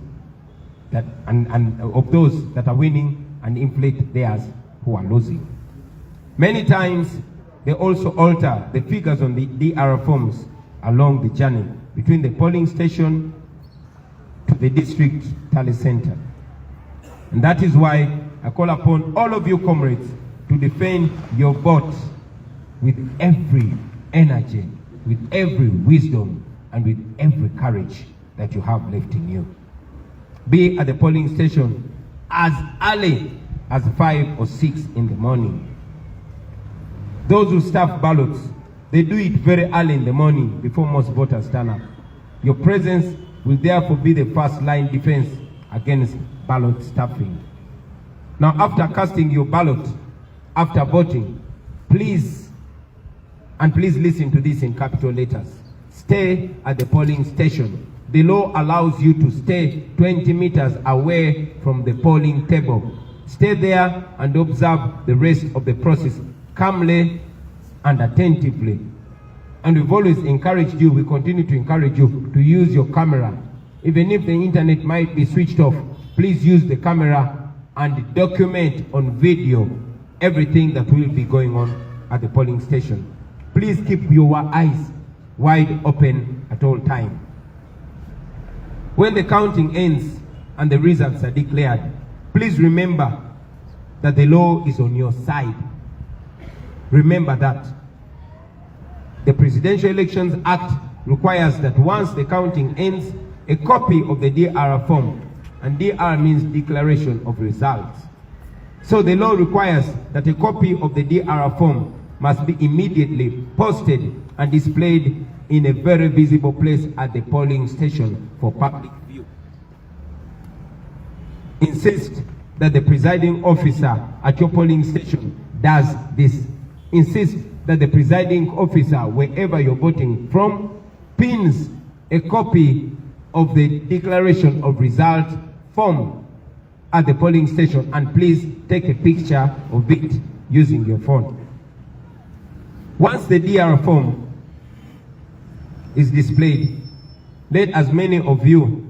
that are winning and inflate theirs who are losing. Many times, they also alter the figures on the DR forms along the journey between the polling station to the district tally center. And that is why I call upon all of you comrades to defend your vote with every energy, with every wisdom, and with every courage that you have left in you. Be at the polling station as early as 5 or 6 in the morning. Those who staff ballots, they do it very early in the morning before most voters turn up. Your presence will therefore be the first line defense against ballot stuffing. Now, after casting your ballot, after voting, please listen to this in capital letters. Stay at the polling station. The law allows you to stay 20 meters away from the polling table. Stay there and observe the rest of the process calmly and attentively. And we've always encouraged you, we continue to encourage you to use your camera. Even if the internet might be switched off, please use the camera and document on video everything that will be going on at the polling station. Please keep your eyes wide open at all times. When the counting ends and the results are declared, please remember that the law is on your side. Remember that. The Presidential Elections Act requires that once the counting ends, a copy of the DR form, and DR means Declaration of Results. So the law requires that a copy of the DR form must be immediately posted and displayed in a very visible place at the polling station for public view. Insist that the presiding officer at your polling station does this. Insist that the presiding officer, wherever you're voting from, pins a copy of the Declaration of Result form at the polling station, and please take a picture of it using your phone. Once the DR form is displayed, let as many of you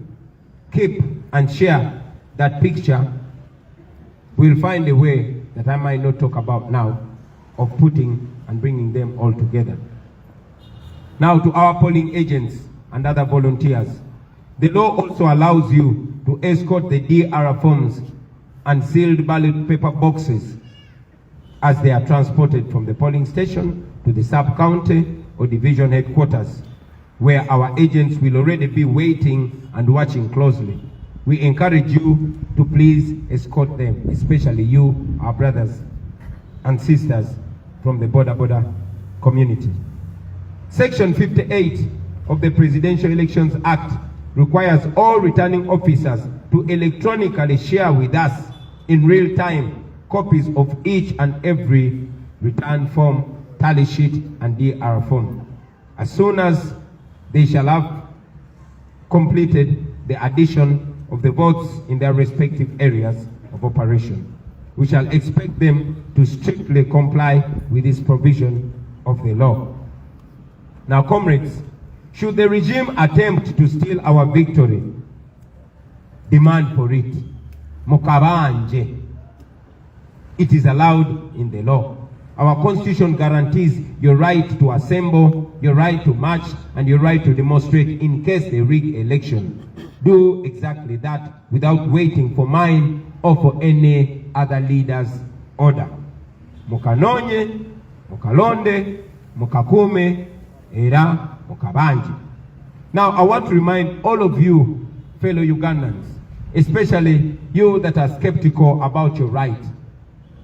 keep and share that picture. We'll find a way that I might not talk about now of putting and bringing them all together. Now, to our polling agents and other volunteers, the law also allows you to escort the DR forms and sealed ballot paper boxes as they are transported from the polling station to the sub-county or division headquarters, where our agents will already be waiting and watching closely. We encourage you to please escort them, especially you, our brothers and sisters from the border community. Section 58 of the Presidential Elections Act requires all returning officers to electronically share with us in real time copies of each and every return form, tally sheet, and DR form, as soon as they shall have completed the addition of the votes in their respective areas of operation. We shall expect them to strictly comply with this provision of the law. Now, comrades, should the regime attempt to steal our victory, demand for it. Mukabanje. It is allowed in the law. Our constitution guarantees your right to assemble, your right to march, and your right to demonstrate in case they rig election. Do exactly that without waiting for mine or for any other leader's order. Mukanonye, mukalonde, mukakume, era, mukabanje. Now, I want to remind all of you, fellow Ugandans, especially you that are skeptical about your right,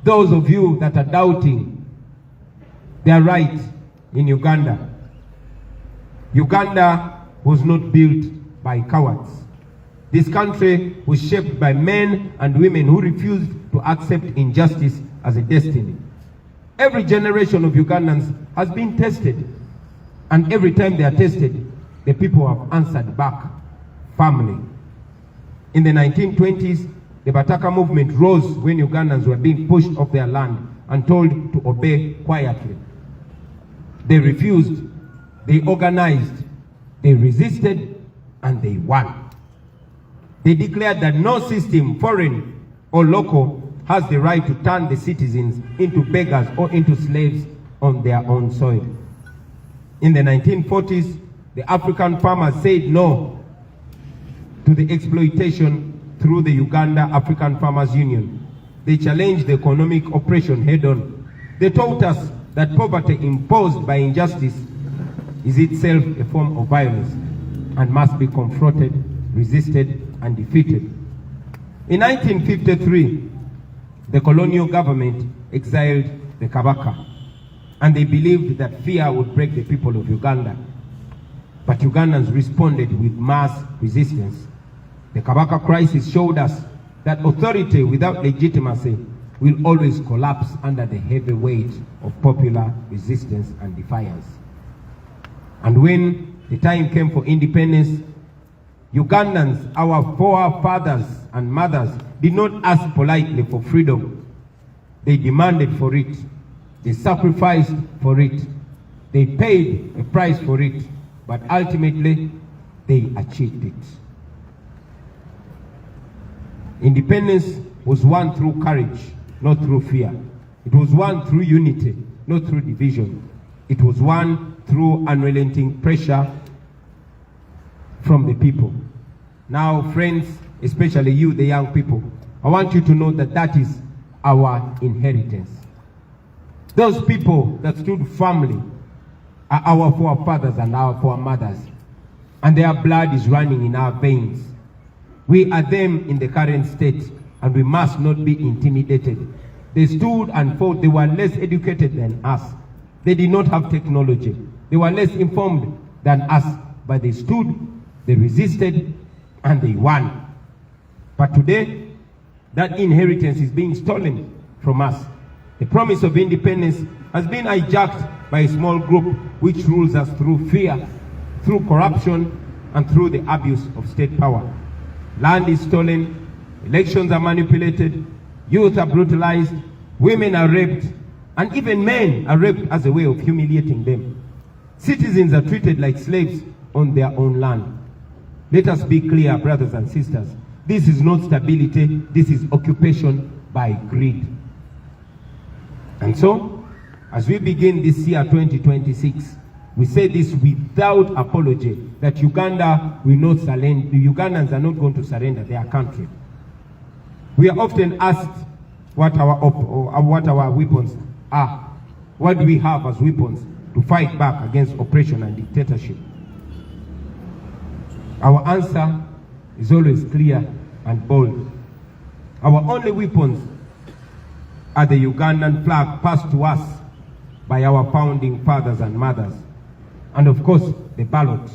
those of you that are doubting their right in Uganda. Uganda was not built by cowards. This country was shaped by men and women who refused to accept injustice as a destiny. Every generation of Ugandans has been tested, and every time they are tested, the people have answered back firmly. In the 1920s, the Bataka movement rose when Ugandans were being pushed off their land and told to obey quietly. They refused, they organized, they resisted, and they won. They declared that no system, foreign or local, has the right to turn the citizens into beggars or into slaves on their own soil. In the 1940s, the African farmers said no to the exploitation through the Uganda African Farmers Union. They challenged the economic oppression head-on. They taught us that poverty imposed by injustice is itself a form of violence and must be confronted, resisted, and defeated. In 1953, the colonial government exiled the Kabaka, and they believed that fear would break the people of Uganda. But Ugandans responded with mass resistance. The Kabaka crisis showed us that authority without legitimacy will always collapse under the heavy weight of popular resistance and defiance. And when the time came for independence, Ugandans, our forefathers and mothers, did not ask politely for freedom. They demanded for it. They sacrificed for it. They paid a price for it. But ultimately, they achieved it. Independence was won through courage, not through fear. It was won through unity, not through division. It was won through unrelenting pressure from the people. Now, friends, especially you, the young people, I want you to know that that is our inheritance. Those people that stood firmly are our forefathers and our foremothers, and their blood is running in our veins. We are them in the current state, and we must not be intimidated. They stood and fought. They were less educated than us. They did not have technology. They were less informed than us, but they stood, they resisted, and they won. But today, that inheritance is being stolen from us. The promise of independence has been hijacked by a small group which rules us through fear, through corruption, and through the abuse of state power. Land is stolen, elections are manipulated, youth are brutalized, women are raped, and even men are raped as a way of humiliating them. Citizens are treated like slaves on their own land. Let us be clear, brothers and sisters. This is not stability, this is occupation by greed. And so, as we begin this year 2026, we say this without apology, that Uganda will not surrender. The Ugandans are not going to surrender their country. We are often asked what our weapons are. What do we have as weapons to fight back against oppression and dictatorship? Our answer is always clear and bold. Our only weapons are the Ugandan flag passed to us by our founding fathers and mothers. And of course, the ballot.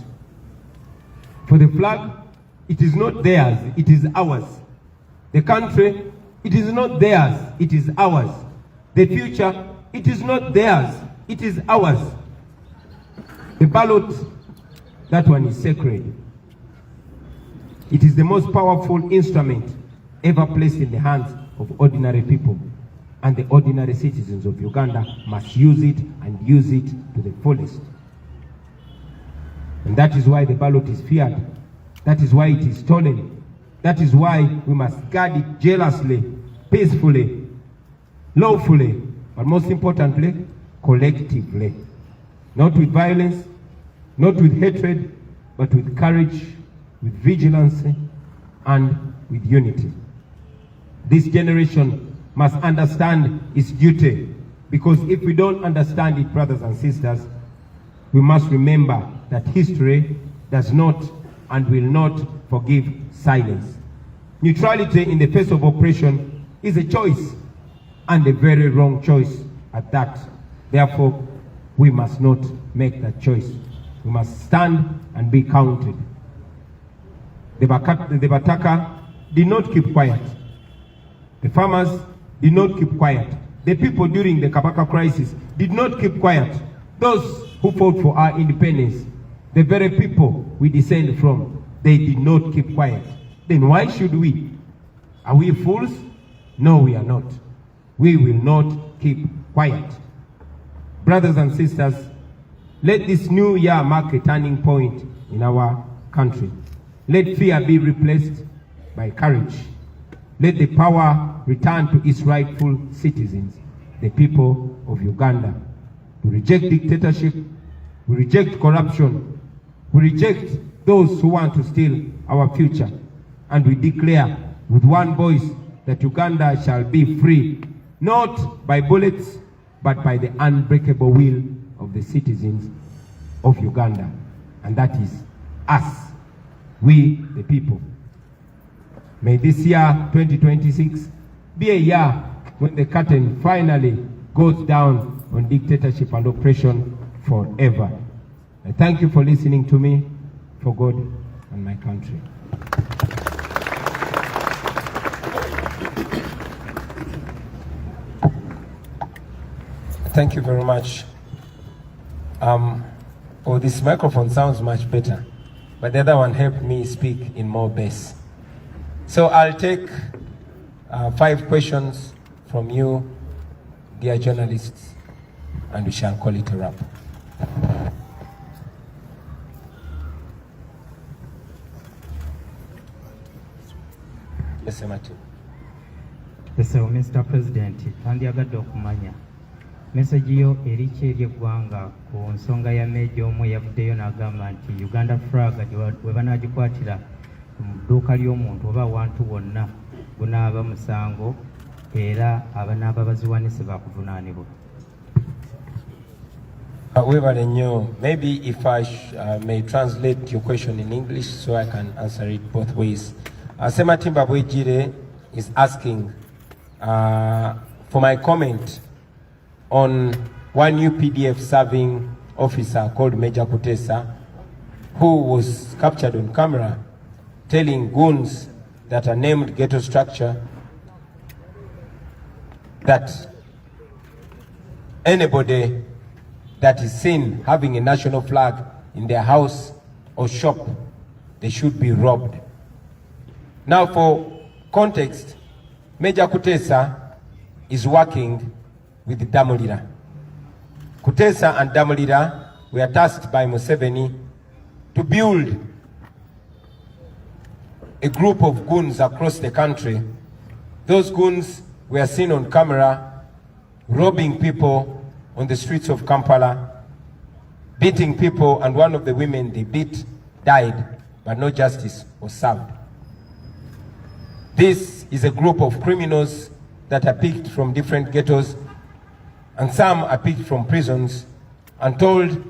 For the flag, it is not theirs, it is ours. The country, it is not theirs, it is ours. The future, it is not theirs, it is ours. The ballot, that one is sacred. It is the most powerful instrument ever placed in the hands of ordinary people. And the ordinary citizens of Uganda must use it and use it to the fullest. And that is why the ballot is feared. That is why it is stolen. That is why we must guard it jealously, peacefully, lawfully, but most importantly, collectively. Not with violence, not with hatred, but with courage, with vigilance, and with unity. This generation must understand its duty, because if we don't understand it, brothers and sisters, we must remember that history does not and will not forgive silence. Neutrality in the face of oppression is a choice, and a very wrong choice at that. Therefore, we must not make that choice. We must stand and be counted. The Bataka did not keep quiet. The farmers did not keep quiet. The people during the Kabaka crisis did not keep quiet. Those who fought for our independence, the very people we descend from, they did not keep quiet. Then why should we? Are we fools? No, we are not. We will not keep quiet. Brothers and sisters, let this new year mark a turning point in our country. Let fear be replaced by courage. let the power return to its rightful citizens, the people of Uganda. We reject dictatorship, we reject corruption, we reject those who want to steal our future, and we declare with one voice that Uganda shall be free, not by bullets, but by the unbreakable will of the citizens of Uganda, and that is us, we the people. May this year, 2026, be a year when the curtain finally goes down on dictatorship and oppression forever. I thank you for listening to me, for God and my country. Thank you very much. Oh, this microphone sounds much better, but the other one helped me speak in more bass. So I'll take 5 questions from you, dear journalists, and we shall call it a wrap. Yes, Martin. Yes, Mr. President, tandyagadde okumanya message yo eriki eri eggwanga ku nsonga ya Meeja omu yavuddeyo n'agamba nti Uganda flag we banaagikwatira mu dduuka ly'omuntu oba awantu wonna gunaaba musango era abanaaba baziwanise baakuvunaanibwa. Webale nnyo. Maybe if I may translate your question in English so I can answer it both ways. Sematimba Bwejire is asking for my comment on one UPDF serving officer called Major Kutesa, who was captured on camera telling goons that are named ghetto structure that anybody that is seen having a national flag in their house or shop, they should be robbed. Now, for context, Major Kutesa is working with Damulira. Kutesa and Damulira were tasked by Museveni to build a group of goons across the country. Those goons were seen on camera robbing people on the streets of Kampala, beating people, and one of the women they beat died, but no justice was served. This is a group of criminals that are picked from different ghettos, and some are picked from prisons and told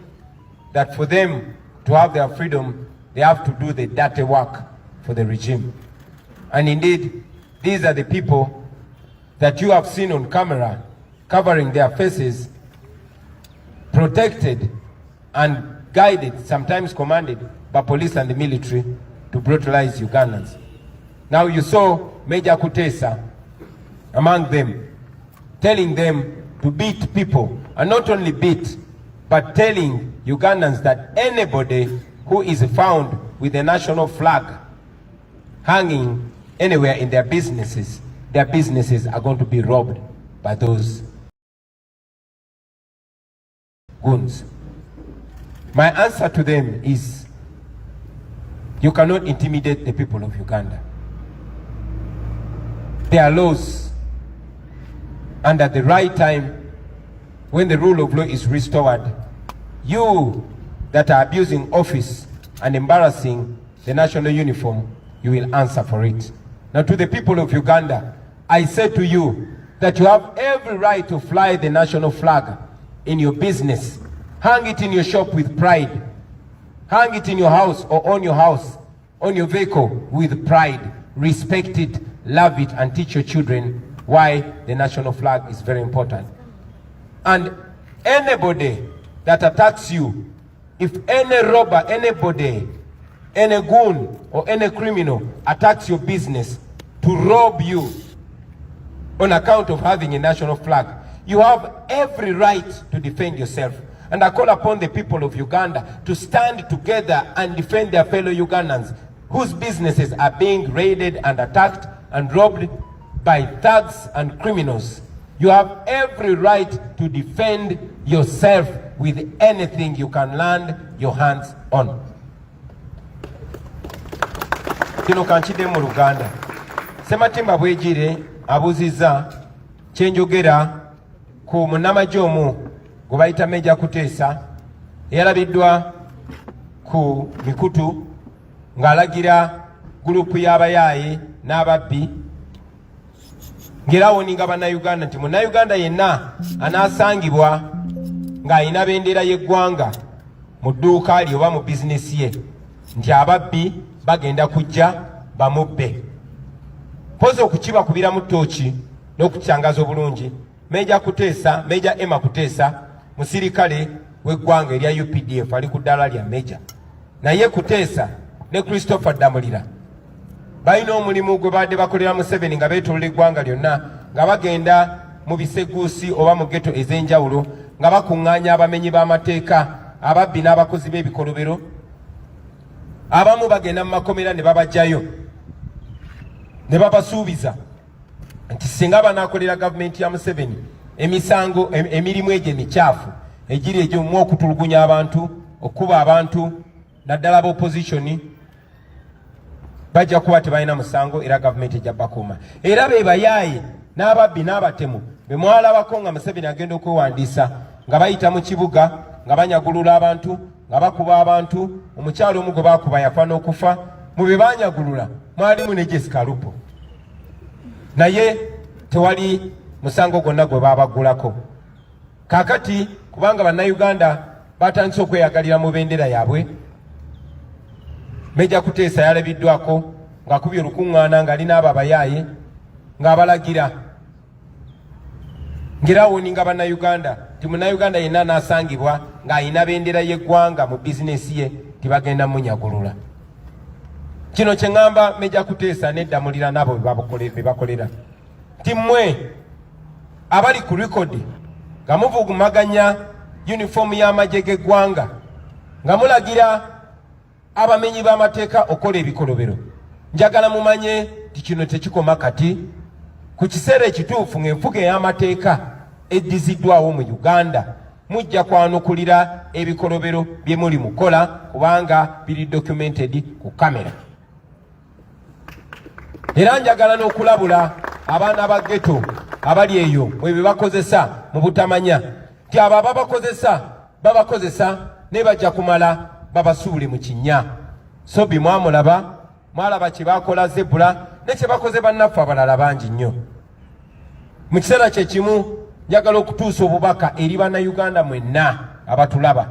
that for them to have their freedom, they have to do the dirty work for the regime. And indeed, these are the people that you have seen on camera covering their faces, protected and guided, sometimes commanded by police and the military to brutalize Ugandans. Now you saw Major Kutesa among them, telling them to beat people, and not only beat, but telling Ugandans that anybody who is found with a national flag hanging anywhere in their businesses are going to be robbed by those goons. My answer to them is, you cannot intimidate the people of Uganda. There are laws, and at the right time, when the rule of law is restored, you that are abusing office and embarrassing the national uniform, you will answer for it. Now, to the people of Uganda, I say to you that you have every right to fly the national flag in your business. Hang it in your shop with pride. Hang it in your house or on your vehicle with pride. Respect it, love it, and teach your children why the national flag is very important. And anybody that attacks you, if any robber, anybody, any goon or any criminal attacks your business to rob you on account of having a national flag, you have every right to defend yourself. And I call upon the people of Uganda to stand together and defend their fellow Ugandans whose businesses are being raided and attacked and robbed by thugs and criminals. You have every right to defend yourself with anything you can land your hands on. Kino kanchide mu Luganda. Sematimba Bwejire abuziza kyenjogera ku munnamagye omu gwe bayita Meja Kuteesa eyalabiddwa ku mikutu ng'alagira gurupu y'abayaaye n'ababbi ng'era awoninga bannayuganda nti munnayuganda yenna anaasangibwa ng'alina bendera y'eggwanga mu dduuka lye oba mu bizinesi ye nti ababbi bagenda kujja bamubbe. Mpozi okukibakubira mu ttooki n'okukitangaza obulungi, Meja Kuteesa, Meja Emma Kuteesa, musirikale w'eggwanga erya UPDF ali ku ddaala lya Meja. Naye Kuteesa ne Christopher Damulira balina omulimu gwe badde bakolera Museveni nga beetoolola eggwanga lyonna nga bagenda mu biseguusi oba mu ghetto ez'enjawulo nga bakuŋŋaanya abamenyi b'amateeka, ababbi n'abakozi b'ebikolobero. Abamu bagenda mu makomera ne babajjayo ne babasuubiza nti singa banaakolera gavumenti ya Museveni emisango emirimu egyo emikyafu egiri egy'omu okutulugunya abantu, okuba abantu naddala b'opposition, bajja kuba tebalina musango era gavumenti ejja bakuuma. Era be bayaaye n'ababbi n'abatemu be mwalabako nga Museveni agenda okwewandiisa nga bayita mu kibuga nga banyagulula abantu, nga bakuba abantu. Omukyalo omu gwe bakuba yafa n'okufa. Mu be banyagulula mwalimu ne Jessica Lupo, naye tewali musango gwonna gwe babagulako. Kaakati kubanga bannayuganda batandise okweyagalira mu bendera yaabwe, Meja Kuteesa yalabiddwako ng'akubye olukuŋŋaana ng'alina abo abayaaye ng'abalagira ng'era awoninga bannayuganda ti munnayuganda yenna n'asangibwa ng'alina bendera y'eggwanga mu bizinesi ye tibagenda munyagulula. Kino kye ŋŋamba Meja Kuteesa n'eddamulira n'abo be bakolera ti mmwe abali ku likodi nga muvugumaganya yunifoomu y'amagye g'eggwanga nga mulagira abamenyi b'amateeka okola ebikolobero, njagala mumanye ti kino tekikoma kati. Ku kiseera ekituufu ng'enfuga ey'amateeka eddiziddwawo mu Uganda mujja kwanukulira ebikolobero bye muli mukola kubanga biri documented ku kamera. Era njagala n'okulabula abaana ba ghetto abali eyo bwe bakozesa mu butamanya ti abo babakozesa ne bajja kumala babasuule mu kinnya. Sobi mwalaba kye bakola Zebula ne kye bakoze bannaffe abalala bangi nnyo. Mu kiseera kye kimu njagala okutuusa obubaka eri bannayuganda mwenna abatulaba.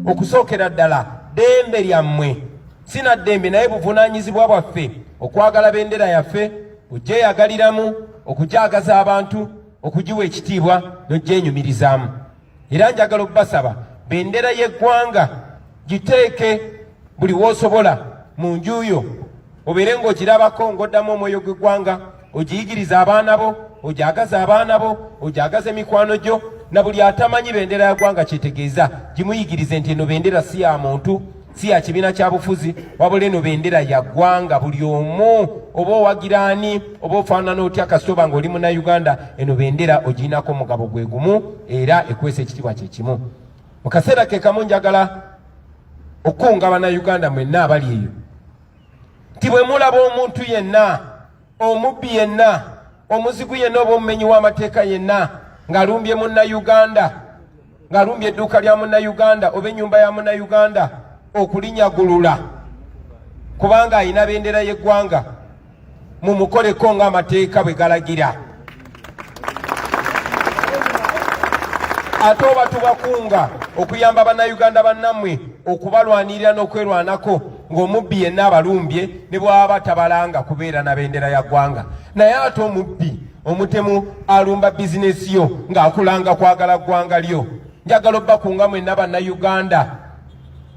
Okusookera ddala ddembe lyammwe, sina ddembe naye buvunaanyizibwa bwaffe okwagala bendera yaffe, ogyeyagaliramu, okugyagaza abantu, okugiwa ekitiibwa n'ogyenyumirizaamu. Era njagala obbasaba bendera y'eggwanga giteeke buli w'osobola mu njuyo, obeere ng'ogirabako ng'oddamu omwoyo gw'eggwanga, ogiyigiriza abaana bo, ogyagaza abaana bo, ogyagaza emikwano gyo, na buli atamanyi bendera ya ggwanga kyetegeeza gimuyigirize nti eno bendera si ya muntu, si ya kibiina kya bufuzi, wabula eno bendera ya ggwanga. Buli omu oba owagiraani oba ofaanana otya kasitoba ng'oli munnayuganda, eno bendera ogirinako omugabo gwe gumu era ekwesa ekitiibwa kye kimu. Mu kaseera ke kamu njagala okukunga bannayuganda mwenna abali eyo nti bwe mulaba omuntu yenna, omubbi yenna, omuzigu yenna oba omumenyi w'amateeka yenna ng'alumbye munnayuganda, ng'alumbye edduuka lya munnayuganda oba ennyumba ya munnayuganda, okulinyagulula kubanga alina bendera y'eggwanga, mumukoleko ng'amateeka bwe galagira. Ate oba tubakunga okuyamba bannayuganda bannammwe okubalwanirira n'okwerwanako ng'omubbi yenna abalumbye ne bw'aba tabalanga kubeera na bendera ya ggwanga. Naye ate omubbi omutemu alumba bizinesi yo ng'akulanga kwagala ggwanga lyo. Njagala obbakunga mwenna bannayuganda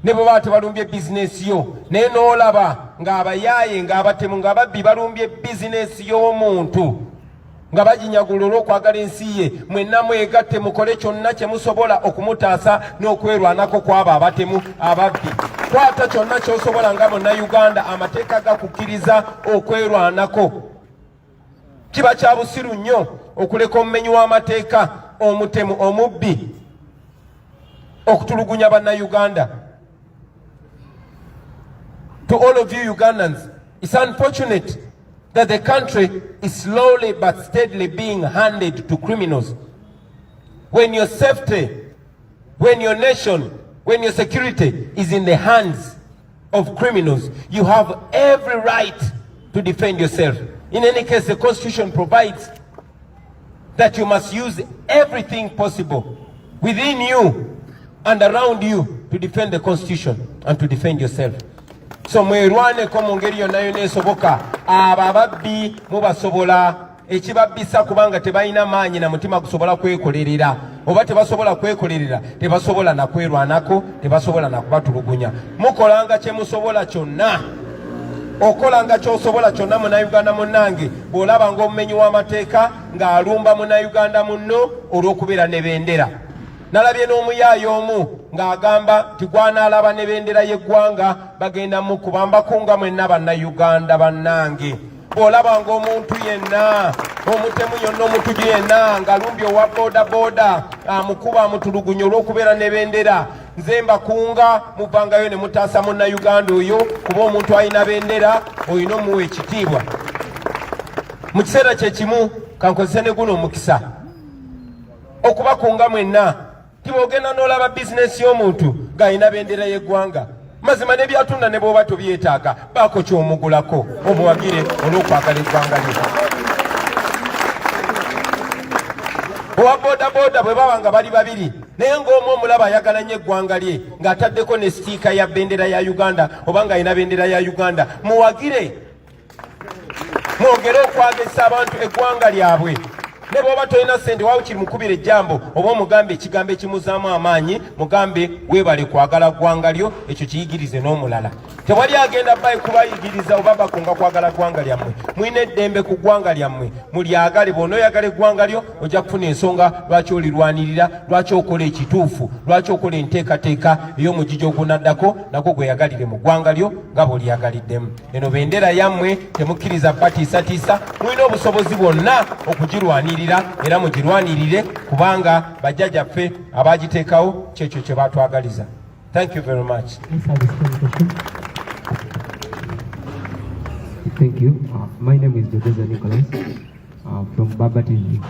ne bwe baba tebalumbye bizinesi yo, naye n'olaba ng'abayaaye ng'abatemu ng'ababbi balumbye bizinesi y'omuntu nga baginyagula olw'okwagala ensi ye, mwenna mwegatte mukole kyonna kye musobola okumutaasa n'okwerwanako kw'abo abatemu ababbi. Kwata kyonna ky'osobola nga munnayuganda, amateeka gakukkiriza okwerwanako. Kiba kya busiru nnyo okuleka omumenyi w'amateeka, omutemu, omubbi okutulugunya bannayuganda. To all of you Ugandans, it's unfortunate that the country is slowly but steadily being handed to criminals. When your safety, when your nation, when your security is in the hands of criminals, you have every right to defend yourself. In any case, the Constitution provides that you must use everything possible within you and around you to defend the Constitution and to defend yourself. So mwerwane ko mu ngeri yonna yonna esoboka. Abo ababbi mubasobola ekibabbisa kubanga tebalina maanyi na mutima gusobola kwekolerera, oba tebasobola kwekolerera tebasobola na kwerwanako, tebasobola na kubatulugunya. Mukolanga kye musobola kyonna, okolanga ky'osobola kyonna Munnayuganda munnange bw'olaba ng'omumenyi w'amateeka ng'alumba Munnayuganda munno olw'okubeera ne bendera. Nalabye n'omuyaayo omu ng'agamba nti gwanaalaba ne bendera y'eggwanga bagenda mu kubambako nga mwenna Bannayuganda bannange. Bw'olaba ng'omuntu yenna, omutemu yonna omutuju yenna ng'alumbye owa boodabooda amukuba amutulugunya olw'okubeera ne bendera, nze mbakunga muvangayo ne mutaasa Munnayuganda oyo, kuba omuntu alina bendera olina omuwa ekitiibwa. Mu kiseera kye kimu kankozese ne guno omukisa okubakunga mwenna. Tibogenda n'olaba bizinesi y'omuntu ng'alina bendera y'eggwanga, mazima ne byatunda ne bw'oba tobyetaaga baako ky'omugulako omuwagire olw'okwagala eggwanga lye. Owa boodabooda bwe baba nga bali babiri naye ng'omu omulaba ayagala nnyo eggwanga lye ng'ataddeko ne sitiika ya bendera ya Uganda oba ng'alina bendera ya Uganda, muwagire mwogere okwagisa abantu eggwanga lyabwe. Ne bw'oba tolina ssente waawe kiri mukubira ejjambo oba omugambe ekigambo ekimuzaamu amaanyi, mugambe weebale kwagala ggwanga lyo, ekyo kiyigirize n'omulala. Tewali agenda bayi kubayigiriza oba bakunga kwagala ggwanga lyammwe. Mulina eddembe ku ggwanga lyammwe, mulyagale. Bw'onooyagala eggwanga lyo ojja kufuna ensonga lwaki olirwanirira, lwaki okola ekituufu, lwaki okola enteekateeka ey'omugigi ogunaddako nagwo gweyagalire mu ggwanga lyo nga bw'olyagaliddemu. Eno bendera yammwe temukkiriza batiisatiisa, mulina obusobozi bwonna okugirwanirira era mugirwanirire kubanga bajjajjaffe abaagiteekawo kyekyo kye baatwagaliza. Thank you very much. Thank you. My name is Jodeza Nicholas from Baba TV.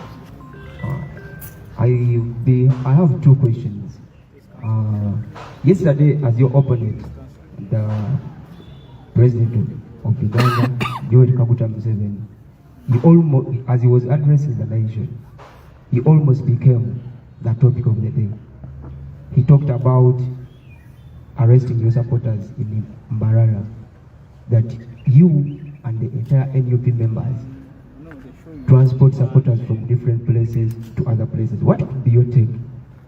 I have two questions. Yesterday, as your opponent, the President of Uganda, Yoweri Kaguta Museveni, he almost, as he was addressing the nation, he almost became the topic of the day. He talked about arresting your supporters in Mbarara, that you and the entire NUP members transport supporters from different places to other places. What would be your take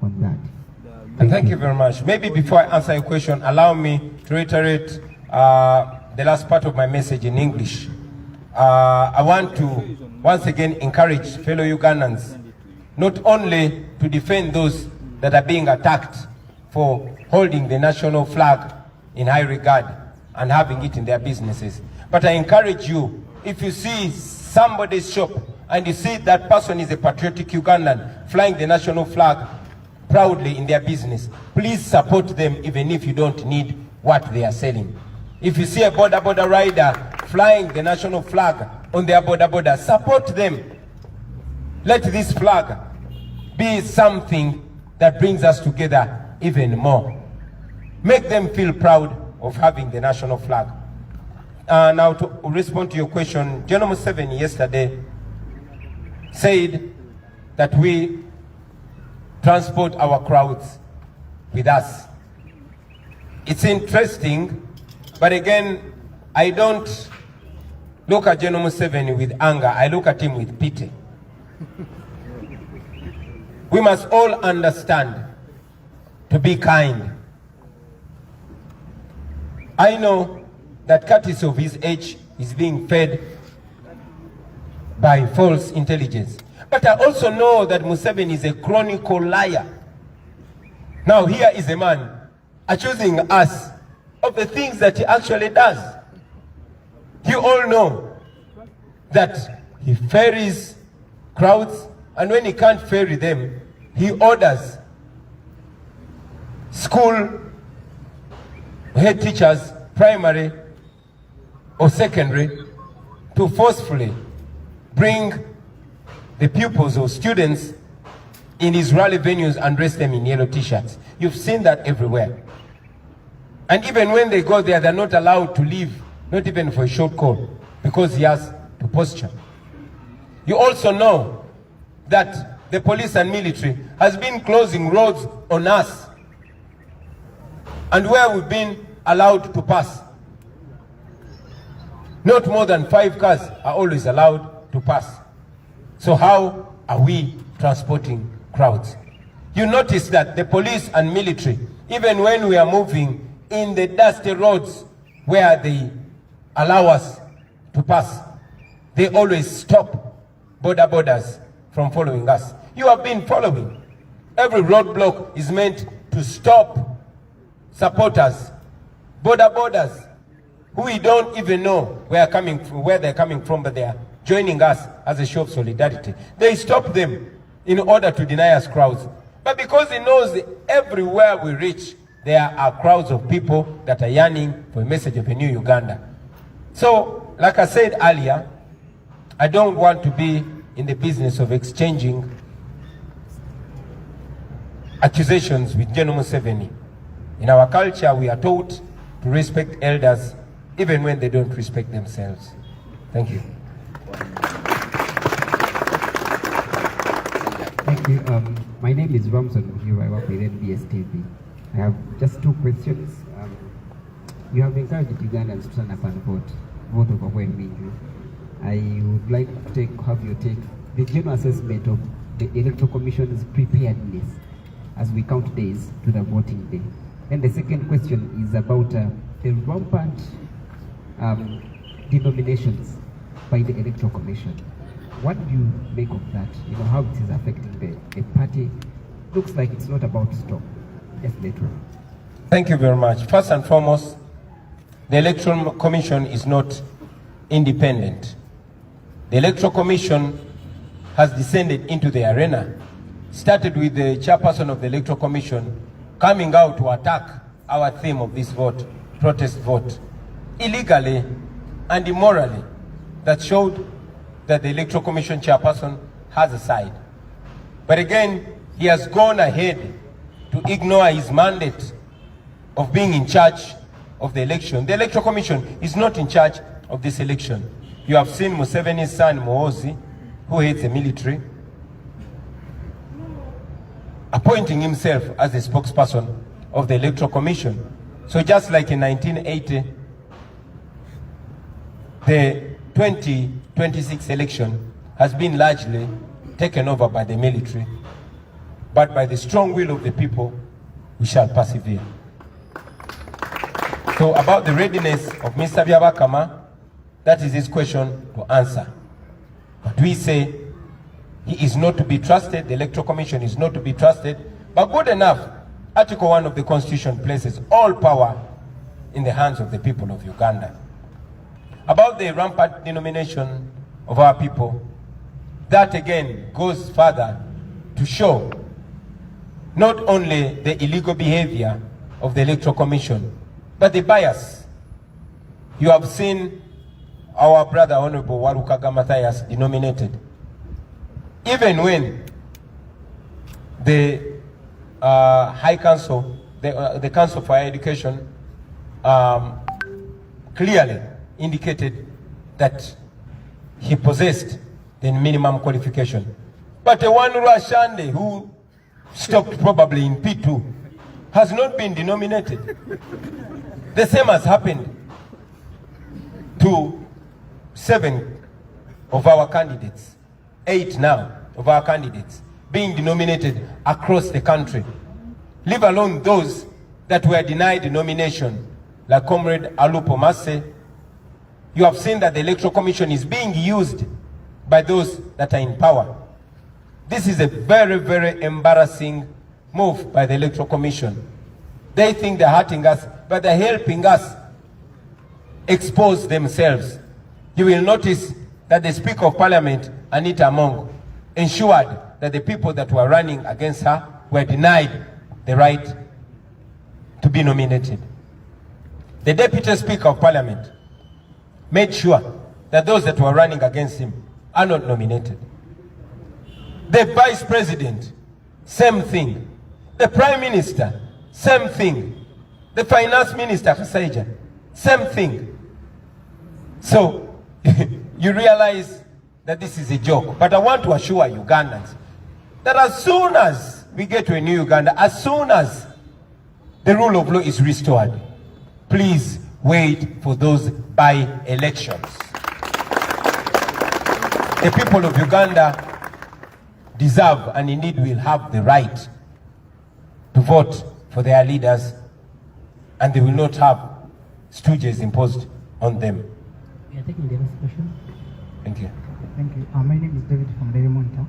on that? Thank you very much. Maybe before I answer your question, allow me to reiterate the last part of my message in English. I want to once again encourage fellow Ugandans not only to defend those that are being attacked for holding the national flag in high regard and having it in their businesses, but I encourage you, if you see somebody's shop and you see that person is a patriotic Ugandan flying the national flag proudly in their business, please support them even if you don't need what they are selling. If you see a border rider flying the national flag on their border, support them. Let this flag be something that brings us together even more. Make them feel proud of having the national flag. Now to respond to your question, General Museveni yesterday said that we transport our crowds with us. It's interesting, but again, I don't look at General Museveni with anger, I look at him with pity. We must all understand to be kind. I know that Curtis of his age is being fed by false intelligence. But I also know that Museveni is a chronicle liar. Now here is a man accusing us of the things that he actually does. You all know that he ferries crowds, and when he can't ferry them, he orders school head teachers, primary or secondary, to forcefully bring the pupils or students in his rally venues and dress them in yellow t-shirts. You've seen that everywhere. And even when they go there, they're not allowed to leave, not even for a short call, because he has to posture. You also know that the police and military has been closing roads on us, and where we've been allowed to pass. Not more than 5 cars are always allowed to pass. So how are we transporting crowds? You notice that the police and military, even when we are moving in the dusty roads where they allow us to pass, they always stop borders from following us. You have been following. Every roadblock is meant to stop supporters, borders, who we don't even know where they're coming from, but they are joining us as a show of solidarity. They stop them in order to deny us crowds. But because he knows that everywhere we reach, there are crowds of people that are yearning for a message of a new Uganda. So, like I said earlier, I don't want to be in the business of exchanging accusations with General Museveni. In our culture, we are taught to respect elders even when they don't respect themselves. Thank you. Thank you. My name is Ramson Muhiru. I work with NBS TV. I have just 2 questions. You have encouraged Ugandans to stand up and vote overwhelmingly. I would like to have your take, the general assessment of the Electoral Commission's preparedness as we count days to the voting day. And the second question is about the rampant denominations by the Electoral Commission. What do you make of that? You know, how it is affecting the party? Looks like it's not about to stop. Yes, later. Thank you very much. First and foremost, the Electoral Commission is not independent. The Electoral Commission has descended into the arena, started with the chairperson of the Electoral Commission coming out to attack our theme of this vote, protest vote, illegally and immorally. That showed that the Electoral Commission chairperson has a side. But again, he has gone ahead to ignore his mandate of being in charge of the election. The Electoral Commission is not in charge of this election. You have seen Museveni's son, Muhoozi, who hates the military, appointing himself as the spokesperson of the Electoral Commission. So just like in 1980, the 2026 election has been largely taken over by the military, but by the strong will of the people, we shall persevere. So about the readiness of Mr. Byabakama, that is his question to answer. But we say he is not to be trusted, the Electoral Commission is not to be trusted, but good enough, Article 1 of the Constitution places all power in the hands of the people of Uganda. About the rampant denomination of our people, that again goes further to show not only the illegal behavior of the Electoral Commission, but the bias. You have seen our brother Honorable Walukaga Matthias denominated. Even when the High Council, the Council for Higher Education clearly indicated that he possessed the minimum qualification. But the one Rashande who stopped probably in P2 has not been denominated. The same has happened to 7 of our candidates, 8 now of our candidates being denominated across the country, leave alone those that were denied the nomination, like Comrade Alupo Masse. You have seen that the Electoral Commission is being used by those that are in power. This is a very, very embarrassing move by the Electoral Commission. They think they're hurting us, but they're helping us expose themselves. You will notice that the Speaker of Parliament, Anita Among, ensured that the people that were running against her were denied the right to be nominated. The Deputy Speaker of Parliament made sure that those that were running against him are not nominated. The vice president, same thing. The prime minister, same thing. The finance minister, same thing. So, you realize that this is a joke. But I want to assure Ugandans that as soon as we get to a new Uganda, as soon as the rule of law is restored, please wait for those by-elections. The people of Uganda deserve and indeed will have the right to vote for their leaders, and they will not have stooges imposed on them. We are taking the next question. Thank you. Thank you. My name is David from Daily Monitor.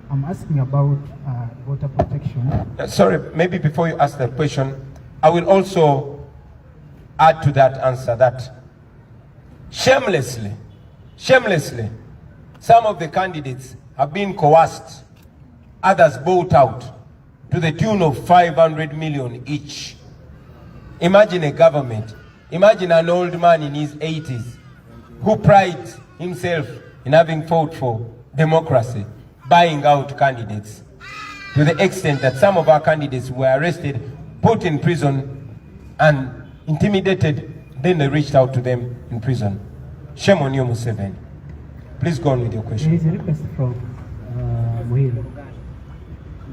I'm asking about water protection. Sorry, maybe before you ask the question, I will also add to that answer that shamelessly, some of the candidates have been coerced, others bought out to the tune of 500 million each. Imagine a government, imagine an old man in his 80s who prides himself in having fought for democracy, buying out candidates to the extent that some of our candidates were arrested, put in prison, and intimidated. Then they reached out to them in prison. Shame on you, Museveni. Please go on with your question. There is a request from Muhil.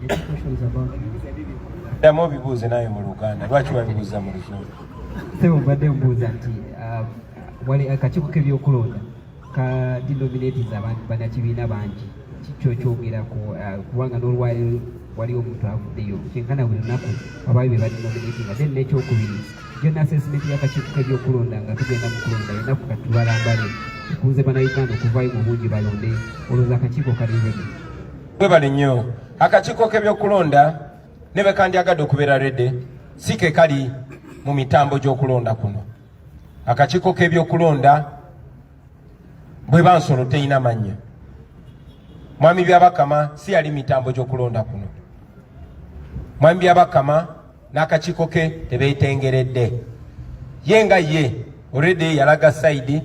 The question is about There are more people in Uganda. What you are in Uganda? Sebo badde mbuuza nti wali akakiiko k'ebyokulonda ka denominates abantu bannakibiina bangi kikyo kyogera kubanga n'olwali waliwo omuntu avuddeyo kyenkana buli lunaku abaayo be badenominatinga then n'ekyokubiri gyonna assessment y'akakiiko k'ebyokulonda nga tugenda mu kulonda ennaku kati tubalambale tukunze bannayuganda okuvaayo mu bungi balonde olowooza akakiiko kaliwedi. Webale nnyo. Akakiiko k'ebyokulonda ne bwe kandyagadde okubeera redde si ke kali mu mitambo gy'okulonda kuno. Akakiiko k'ebyokulonda bwe bansolo teyina mannya. Mwami Byabakama si yali mitambo gy'okulonda kuno. Mwami Byabakama n'akakiiko ke tebeetengeredde. Ye nga ye already yalaga saidi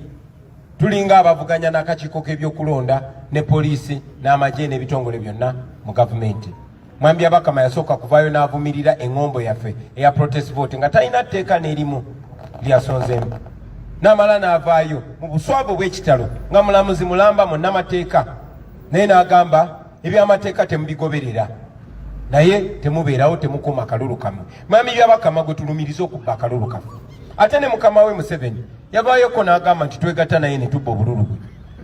tulinga abavuganya n'akakiiko k'ebyokulonda ne poliisi n'amagye n'ebitongole byonna mu gavumenti. Mwami Byabakama yasooka kuvaayo n'avumirira eŋŋombo yaffe eya protest vote nga talina tteeka n'erimu lyasonzeemu. N'amala n'avaayo mu buswavu bw'ekitalo nga mulamuzi mulamba mu nnamateeka naye n'agamba ebyamateeka temubigoberera naye temubeerawo temukuuma akalulu kamwe. Mwami Byabakama gwe tulumiriza okubba akalulu kamwe. Ate ne mukama we Museveni yavaayoko n'agamba nti twegatta naye ne tubba obululu bwe.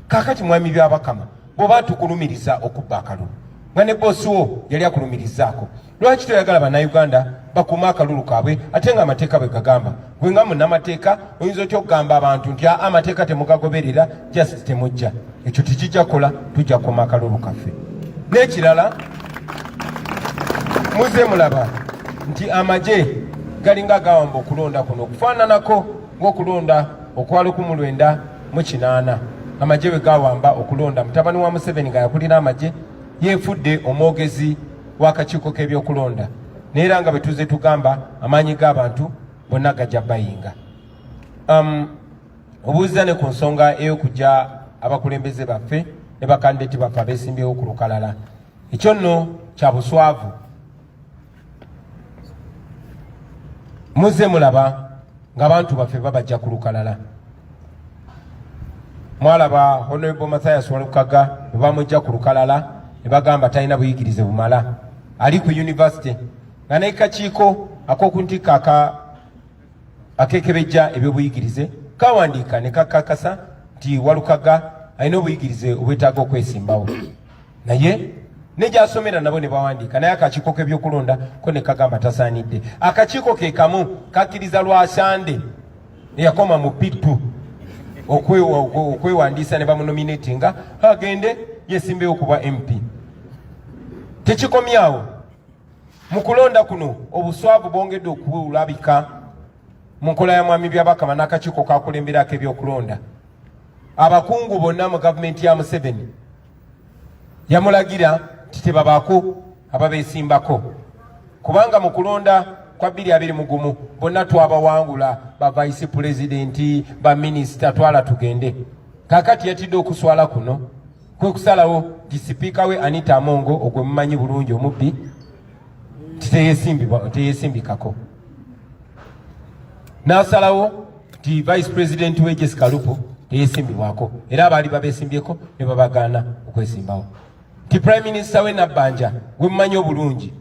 Kaakati Mwami Byabakama bw'oba tukulumiriza okubba akalulu nga ne boosi wo yali akulumirizaako, lwaki toyagala bannayuganda bakuuma akalulu kaabwe ate nga amateeka bwe gagamba? Gwe nga munnamateeka oyinza otya okugamba abantu nti amateeka temugagoberera just temujja. Ekyo tekijja kukola, tujja kukuuma akalulu kaffe. N'ekirala muze mulaba nti amagye galinga gawamba okulonda kuno okufaananako ng'okulonda okwa 1998 amagye bwe gawamba okulonda. Mutabani wa Museveni nga yakulira amagye yeefudde omwogezi w'akakiiko k'ebyokulonda naye era nga bwe tuze tugamba amaanyi g'abantu bonna gajja bayinga. Obuuza ne ku nsonga ey'okujja abakulembeze baffe ne bakandideti baffe abeesimbyewo ku lukalala, ekyo nno kya buswavu. Muze mulaba ng'abantu baffe babajja ku lukalala. Mwalaba Honorable Mathias Walukaga bwe bamujja ku lukalala ne bagamba talina buyigirize bumala, ali ku university nga n'ekakiiko ak'okuntikka akekebejja ebyobuyigirize kawandiika ne kakakasa nti Walukaga alina obuyigirize obwetaaga okwesimbawo, naye ne gy'asomera nabo ne bawandiika naye akakiiko k'ebyokulonda ko ne kagamba tasaanidde. Akakiiko ke kamu kakkiriza Lwasande eyakoma mu P2 okwewandiisa ne bamunominatinga agende yesimbewo kuba MP. Tekikomyawo mu kulonda kuno obuswavu bwongedde okulabika mu nkola ya Mwami Byabakama n'akakiiko kakulemberako ebyokulonda. Abakungu bonna mu gavumenti ya Museveni yamulagira nti tebabaako ababeesimbako kubanga mu kulonda kwa 2020 bonna twabawangula ba vice president ba minister twala tugende kakati yatidde okuswala kuno kwe kusalawo di speaker we Anita Amongo ogwe mmanyi bulungi omubbi teyesimbikako n'asalawo ti vice president we Jessica Lupo teyesimbibwako era abaali babesimbyeko ne babagaana okwesimbawo ti prime minister we Nabbanja gwe mmanyi obulungi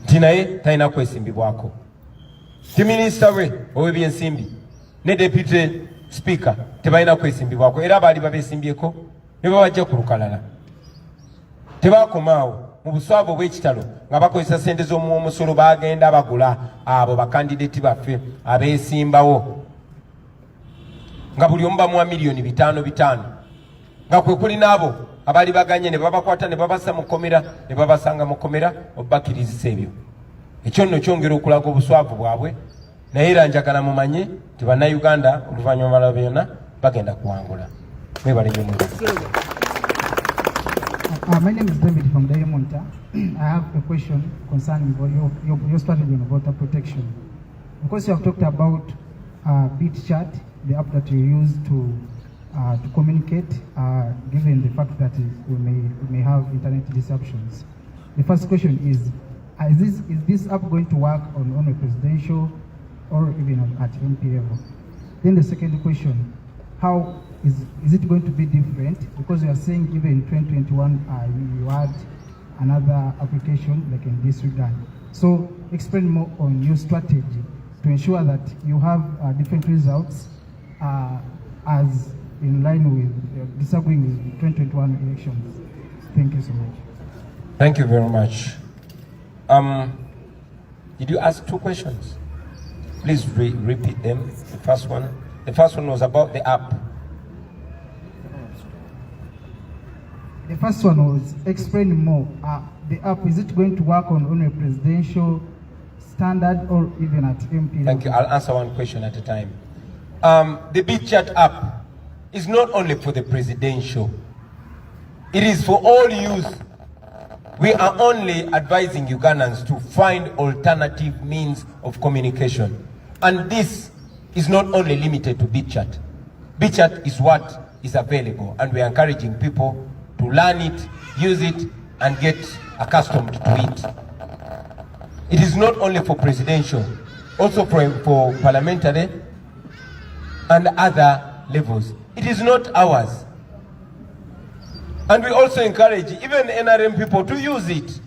ti naye talina kwesimbibwako ti minister we ow'ebyensimbi ne deputy speaker tebalina kwesimbibwako era abaali babesimbyeko ne babajja ku lukalala tebakomaawo mu buswavu obw'ekitalo nga bakozesa sente z'omusolo bagenda bagula abo bakandideti baffe abeesimbawo nga buli omu bamuwa miliyoni 5 nga kwe kuli n'abo abaali baganye ne babakwata ne babassa mu kkomera ne babasanga mu kkomera obakirizisa ebyo ekyo nno kyongera okulaga obuswavu bwabwe naye era njagala mumanye nti bannayuganda oluvannyuma lwa byonna bagenda kuwangula mwebale nnyo mwe. My name is David from Daily Monitor. I have a question concerning your strategy on voter protection. Because you have talked about BitChat, the app that you use to communicate, given the fact that we may have internet disruptions. The first question is this app going to work on a presidential or even at MP level? Then the second question, how is it going to be different? Because you are saying even in 2021 you had another application like in this regard. So explain more on your strategy to ensure that you have different results as in line with disagreeing with 2021 elections. Thank you so much. Thank you very much. Did you ask 2 questions? Please repeat them. The first one was about the app. The first one was explain more. The app, is it going to work on a presidential standard or even at MP? Thank you. I'll answer one question at a time. The BitChat app is not only for the presidential. It is for all youth. We are only advising Ugandans to find alternative means of communication. And this is not only limited to BitChat. BitChat is what is available, and we are encouraging people to learn it, use it, and get accustomed to it. It is not only for presidential, also for parliamentary and other levels. It is not ours. And we also encourage even NRM people to use it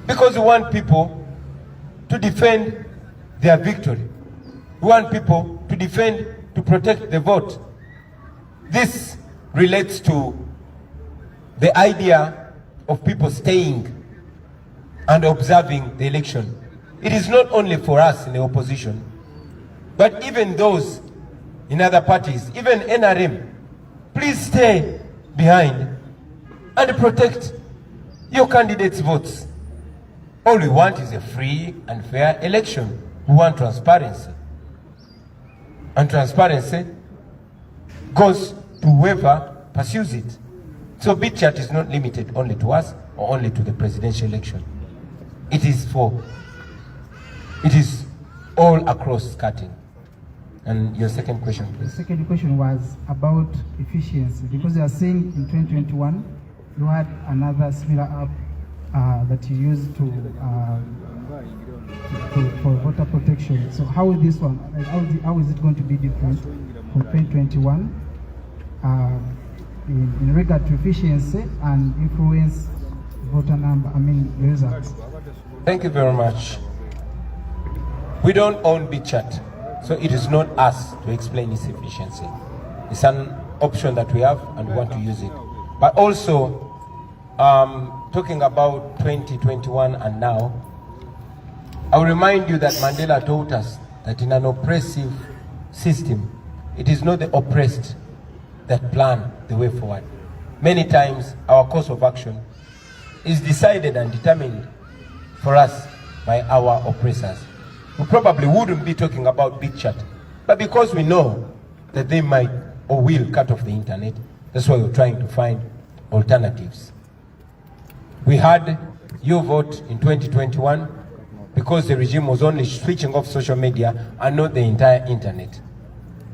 because we want people to defend their victory. We want people to defend, to protect the vote. This relates to the idea of people staying and observing the election. It is not only for us in the opposition, but even those in other parties, even NRM, please stay behind and protect your candidates' votes. All we want is a free and fair election. We want transparency. And transparency goes to whoever pursues it. So BitChat is not limited only to us or only to the presidential election. It is all across cutting. And your second question, please. The second question was about efficiency, because you are saying in 2021 you had another similar app that you used for voter protection. So how is this one? Like how is it going to be different from 2021 in regard to efficiency and influence voter number? Results. Thank you very much. We don't own BitChat. So it is not us to explain its efficiency. It's an option that we have and we want to use it. But also, talking about 2021 and now, I will remind you that Mandela taught us that in an oppressive system, it is not the oppressed that plan the way forward. Many times, our course of action is decided and determined for us by our oppressors. We probably wouldn't be talking about BitChat, but because we know that they might or will cut off the internet, that's why we're trying to find alternatives. We had your vote in 2021 because because the regime was only switching off social media and not the entire internet.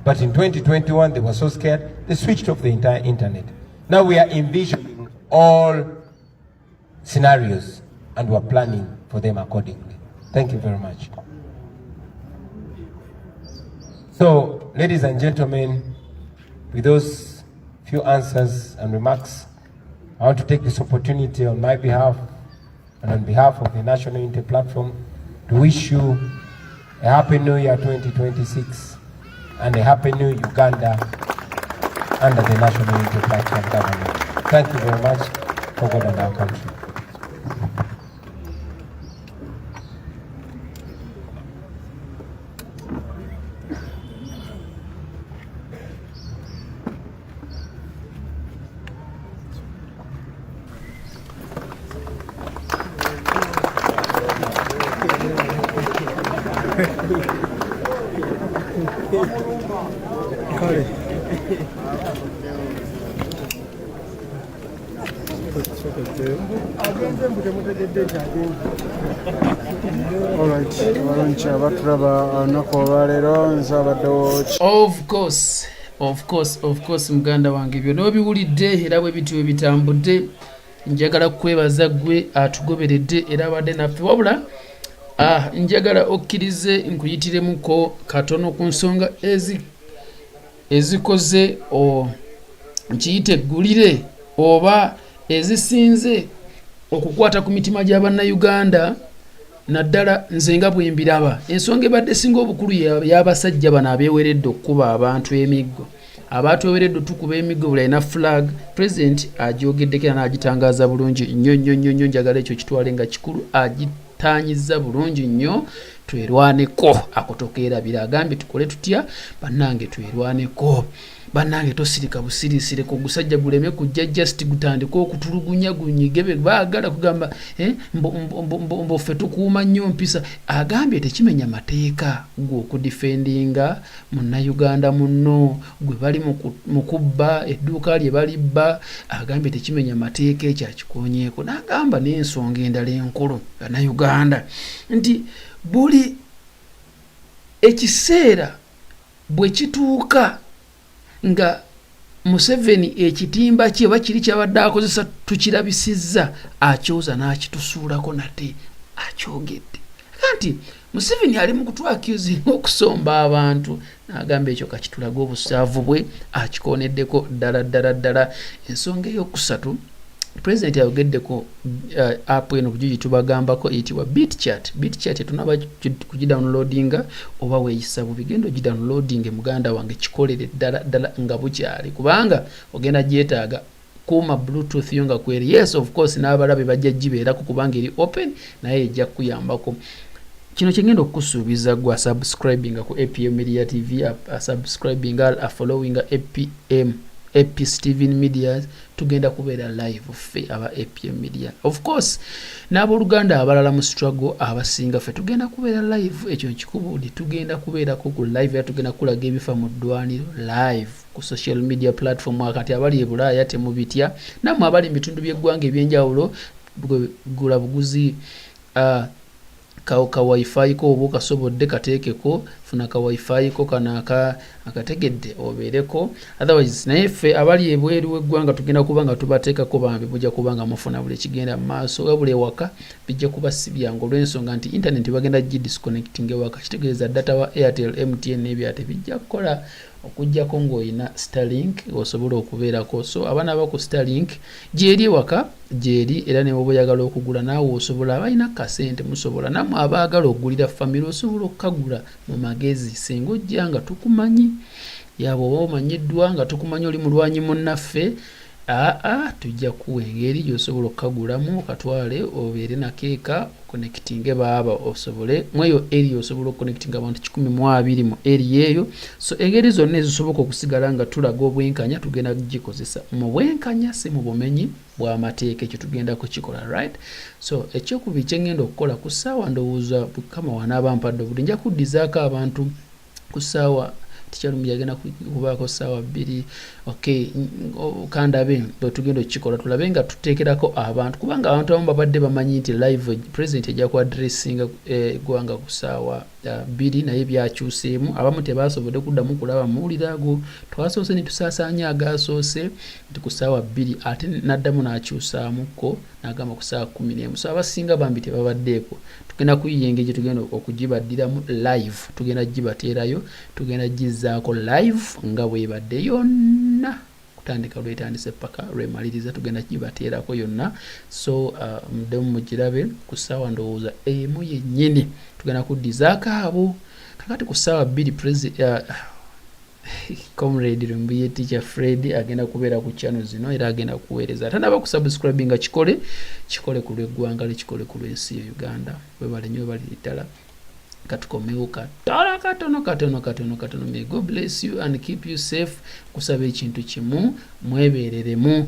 But in 2021, they were so scared, they switched off the entire internet. Now we are envisioning all scenarios and we're planning for them accordingly. Thank you very much. So, ladies and gentlemen, with those few answers and remarks, I want to take this opportunity on my behalf and on behalf of the National Unity Platform to wish you a Happy New Year 2026 and a Happy New Uganda under the National Unity Platform government. Thank you very much for God and our country. Of course muganda wange byo n'obiwulidde era bwe bityo bitambudde. Njagala kwebaza gwe atugoberedde era abadde naffe wabula njagala okkirize nkuyitiremuko katono ku nsonga ezikoze nkiyite eggulire oba ezisinze okukwata ku mitima gy'abannayuganda naddala nze nga bwe mbiraba. Ensonga ebadde singa obukulu y'abasajja bano abeeweredde okukuba abantu emiggo. Abatweweredde tukuba emiggo buli alina flag. President agyogeddeko era n'agitangaaza bulungi nnyo. Njagala ekyo kitwale nga kikulu. Agitanyiza bulungi nnyo. Twerwaneko akotokeerabira agambye tukole tutya bannange twerwaneko. Bannange tosirika busirisire ku gusajja guleme kujja just gutandika okutulugunya gunyigebe baagala kugamba mbo ffe tukuuma nnyo mpisa. Agambye tekimenya mateeka gwe okudifendinga munnayuganda munno gwe bali mu kubba edduuka lye balibba. Agambye tekimenya mateeka ekyakikonyeeko. N'agamba n'ensonga endala enkulu bannayuganda nti buli ekiseera bwe kituuka nga Museveni ekitimba kye oba kiri kyabadde akozesa tukirabisizza akyoza n'akitusuulako nate akyogedde. Kanti Museveni ali mu kutwakiuzinga okusomba abantu. N'agamba ekyo kakitulaga obusaavu bwe akikoneddeko ddala. Ensonga eyokusatu President yayogeddeko app eno kujuji tubagambako eyitibwa BitChat tunaba kugidownloadinga oba weeyisa bugendo gidownloading muganda wange kikolere ddala nga bukyali kubanga ogenda gyetaaga kuuma bluetooth yo nga kweri. Yes of course n'abalabe bajja gibeerako kubanga eri open naye ejja kuyambako. Kino kyengenda okusuubiza gwa subscribing ku APM Media TV subscribing following APM Steven Media tugenda kubeera live ffe aba APM Media. Of course n'abooluganda abalala mu struggle abasinga ffe tugenda kubeera live. Ekyo nkikubuulire tugenda kubeerako ku live era tugenda kulaga ebifa mu ddwaniro live ku social media platform. Akati abali e Bulaaya temubitya nammwe abali mu bitundu by'eggwanga ebyenjawulo gula buguzi ka wifi ko oba kasobodde kateekeko funa ka wifi ko kanaka akategedde obeereko. Otherwise naye ffe abali ebweru w'eggwanga tugenda kuba nga tubateekako bambi bujja kuba nga mufuna buli kigenda mu maaso wabula ewaka bijja kuba si byangu olw'ensonga nti internet bagenda gidisconnecting ewaka. Kitegeeza data wa Airtel MTN n'ebya tebijja kukola okujjako ng'olina Starlink osobola okubeerako. So abaana abaku Starlink gyeri ewaka gyeri era ne bwoba oyagala okugula naawe osobola abalina kasente musobola nammwe abaagala okugulira famire osobola okukagula mu magezi singa ojja nga tukumanyi yaba oba omanyiddwa nga tukumanyi oli mulwanyi munnaffe tujja kuwa engeri gy'osobola okukagulamu okatwale obeere nakeeka connectinge baaba osobole mweyo area osobola okuconnectinga abantu 120 mu area eyo. So engeri zonna ezisoboka okusigala nga tulaga obwenkanya tugenda kugikozesa mu bwenkanya si mu bumenyi bw'amateeka ekyo tugenda kukikola right. So ekyokubi kyengenda okukola ku ssaawa ndowooza kama wanaaba mpadde obudde nja kuddizaako abantu ku ssaawa tikyalumbi yagenda kubaako ssaawa 2 okay kandabe tugenda okikola tulabe nga tuteekerako abantu kubanga abantu abamu babadde bamanyi nti live president ejja ku addressinga eggwanga ku ssaawa 2 naye byakyuseemu abamu tebasobodde kuddamu kulaba muwulire ago twasoose ne tusaasaanya agasoose nti ku ssaawa 2 ate n'addamu n'akyusaamuko n'agamba ku ssaawa 11 so abasinga bambi tebabaddeeko tugenda kuyiya engeri tugenda okugibaddiramu live tugenda gibateerayo tugenda gizzaako live nga bwebadde yonna kutandika lwetandise paka lwemaliriza tugenda gibateerako yonna so muddemu mugirabe ku ssaawa ndowooza emu yennyini tugenda kuddizaako abo kakati ku ssaawa 2 president comrade Rumbuye teacher Fred agenda kubeera ku channel zino era agenda kuweereza tanaba ku subscribe nga kikole ku lw'eggwanga kikole ku lw'ensi ya Uganda webale nnyo bali ddala katukomewo katono may God bless you and keep you safe kusaba ekintu kimu mwebereremu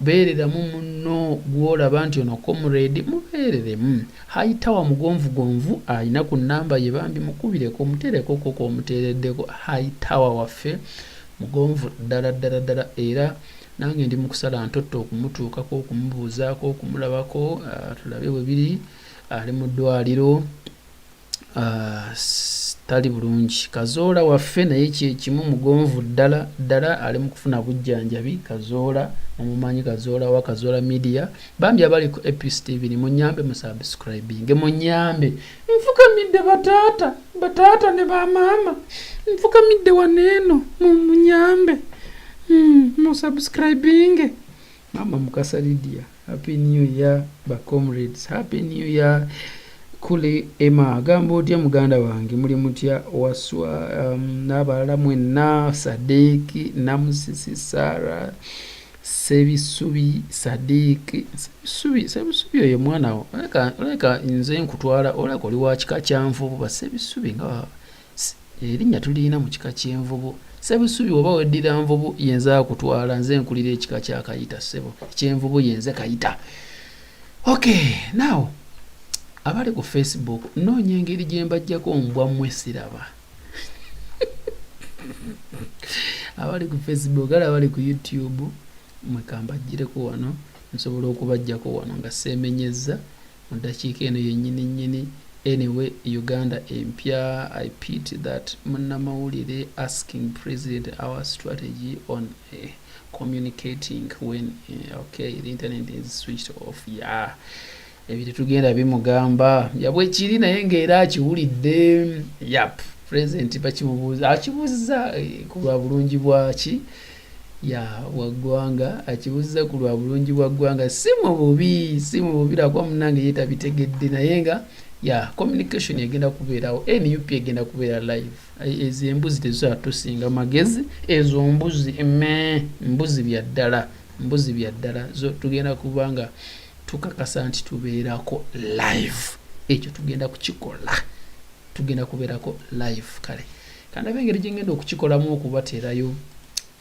beereramu munno gwolaba nti ono comrade mubeereremu hayitawa mugonvugonvu alina ku namba ye bambi mukubireko mutereko koko omuteereddeko hayitawa waffe mugonvu ddala era nange ndi mukusala ntotto okumutuukako okumubuuzaako okumulabako tulabe bwe biri ali mu ddwaliro tali bulungi Kazoola waffe naye kyekimu mugonvu ddala ali mu kufuna bujjanjabi Kazoola omumanyi Kazoola wa Kazoola media bambi abali ku Epis TV ni munyambe mu subscribing munyambe nfukamidde bataata ne bamaama nfukamidde waneeno munyambe mu subscribing mama Mukasa Lydia happy new year ba comrades happy new year kule Emma agamba otya muganda wange muli mutya waswa n'abalala mwenna Sadiki Namusisi Sara Sebisubi Sadiki Sebisubi oyo mwana wo oleka nze nkutwala oleka oli wa kika kyanvubu ba Sebisubi nga erinnya tulina mu kika kyenvubu Sebisubi oba weddira nvubu yenza kutwala nze nkulira ekika kya Kayita sebo kyenvubu yenze Kayita okay now abali ku Facebook noonya engeri gye mbajjako ombwa mmwe siraba abali ku Facebook ala abali ku YouTube mwekambajjireko wano nsobola okubajjako wano nga seemenyezza mu ddakiika eno yennyini anyway Uganda empya I pity that munnamawulire asking president our strategy on communicating when okay the internet is switched off yeah ebiri tugenda bimugamba yabwe kiri naye ng'era akiwulidde yap president bakimubuuza akibuuza ku lwa bulungi bwaki ya waggwanga akibuuza ku lwa bulungi bwa ggwanga si mu bubi lwakuba munnange yeetabitegedde naye nga ya communication egenda kubeerawo NUP egenda kubeera live ezo embuzi tezisobola tusinga magezi ezo mbuzi bya ddala zo tugenda kubanga tukakasa nti tubeerako live ekyo tugenda kukikola tugenda kubeerako live kale kandabe engeri gye ngenda okukikolamu okubateerayo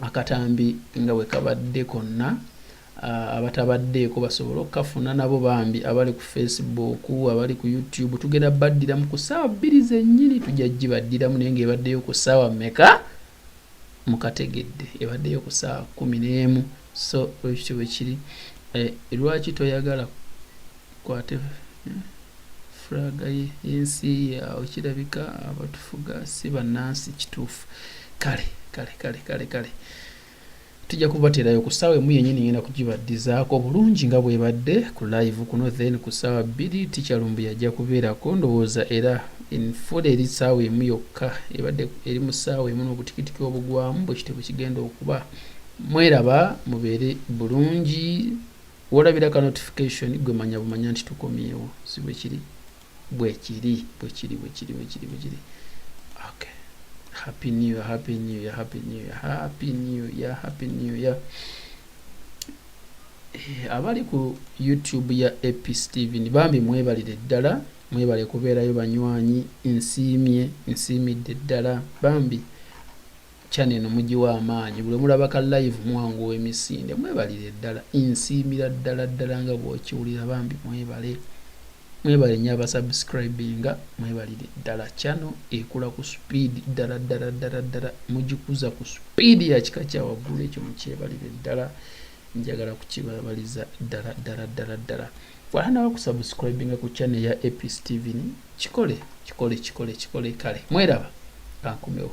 akatambi nga bwe kabadde konna abatabaddeeko basobole okukafuna nabo bambi abali ku Facebook abali ku YouTube tugenda baddiramu ku ssaawa 2 zennyini tujja gibaddiramu naye ng'ebaddeyo ku ssaawa mmeka mukategedde ebaddeyo ku ssaawa 11 so ekyo bwe kiri lwaki toyagala kwate flaga y'ensi yawe kirabika abatufuga si bannansi kituufu kale tujja kubateerayo ku ssaawa emu yennyini ngenda kugibaddizaako bulungi nga bwebadde ku live kuno then ku ssaawa 2 tikyalumbu yajja kubeerako ndowooza era enfuda eri ssaawa emu yokka ebadde eri mu ssaawa emu n'obutikitiki obugwamu bwe kitebo kigenda okuba mweraba mubeere bulungi wolabira ka notification gwe manya bumanya nti tukomyewo si bwe kiri okay happy new year abali ku YouTube ya Epis TV ni bambi mwebalire ddala mwebale kubeerayo banywanyi nsiimidde ddala bambi channel no mugiwa amaanyi bule mulaba ka live mwangu w'emisinde mwebalire ddala insiimira ddala nga bw'okiwulira bambi mwebale mwebale nnyo abasubscribinga, mwebalire ddala. Channel ekula ku speed ddala mugikuza ku speed ya kika kya waggulu, ekyo mukyebalire ddala. Njagala kukibabaliza ddala. Wala wakusubscribinga ku channel ya Epis TV, kikole kale. Mweraba kankomewo.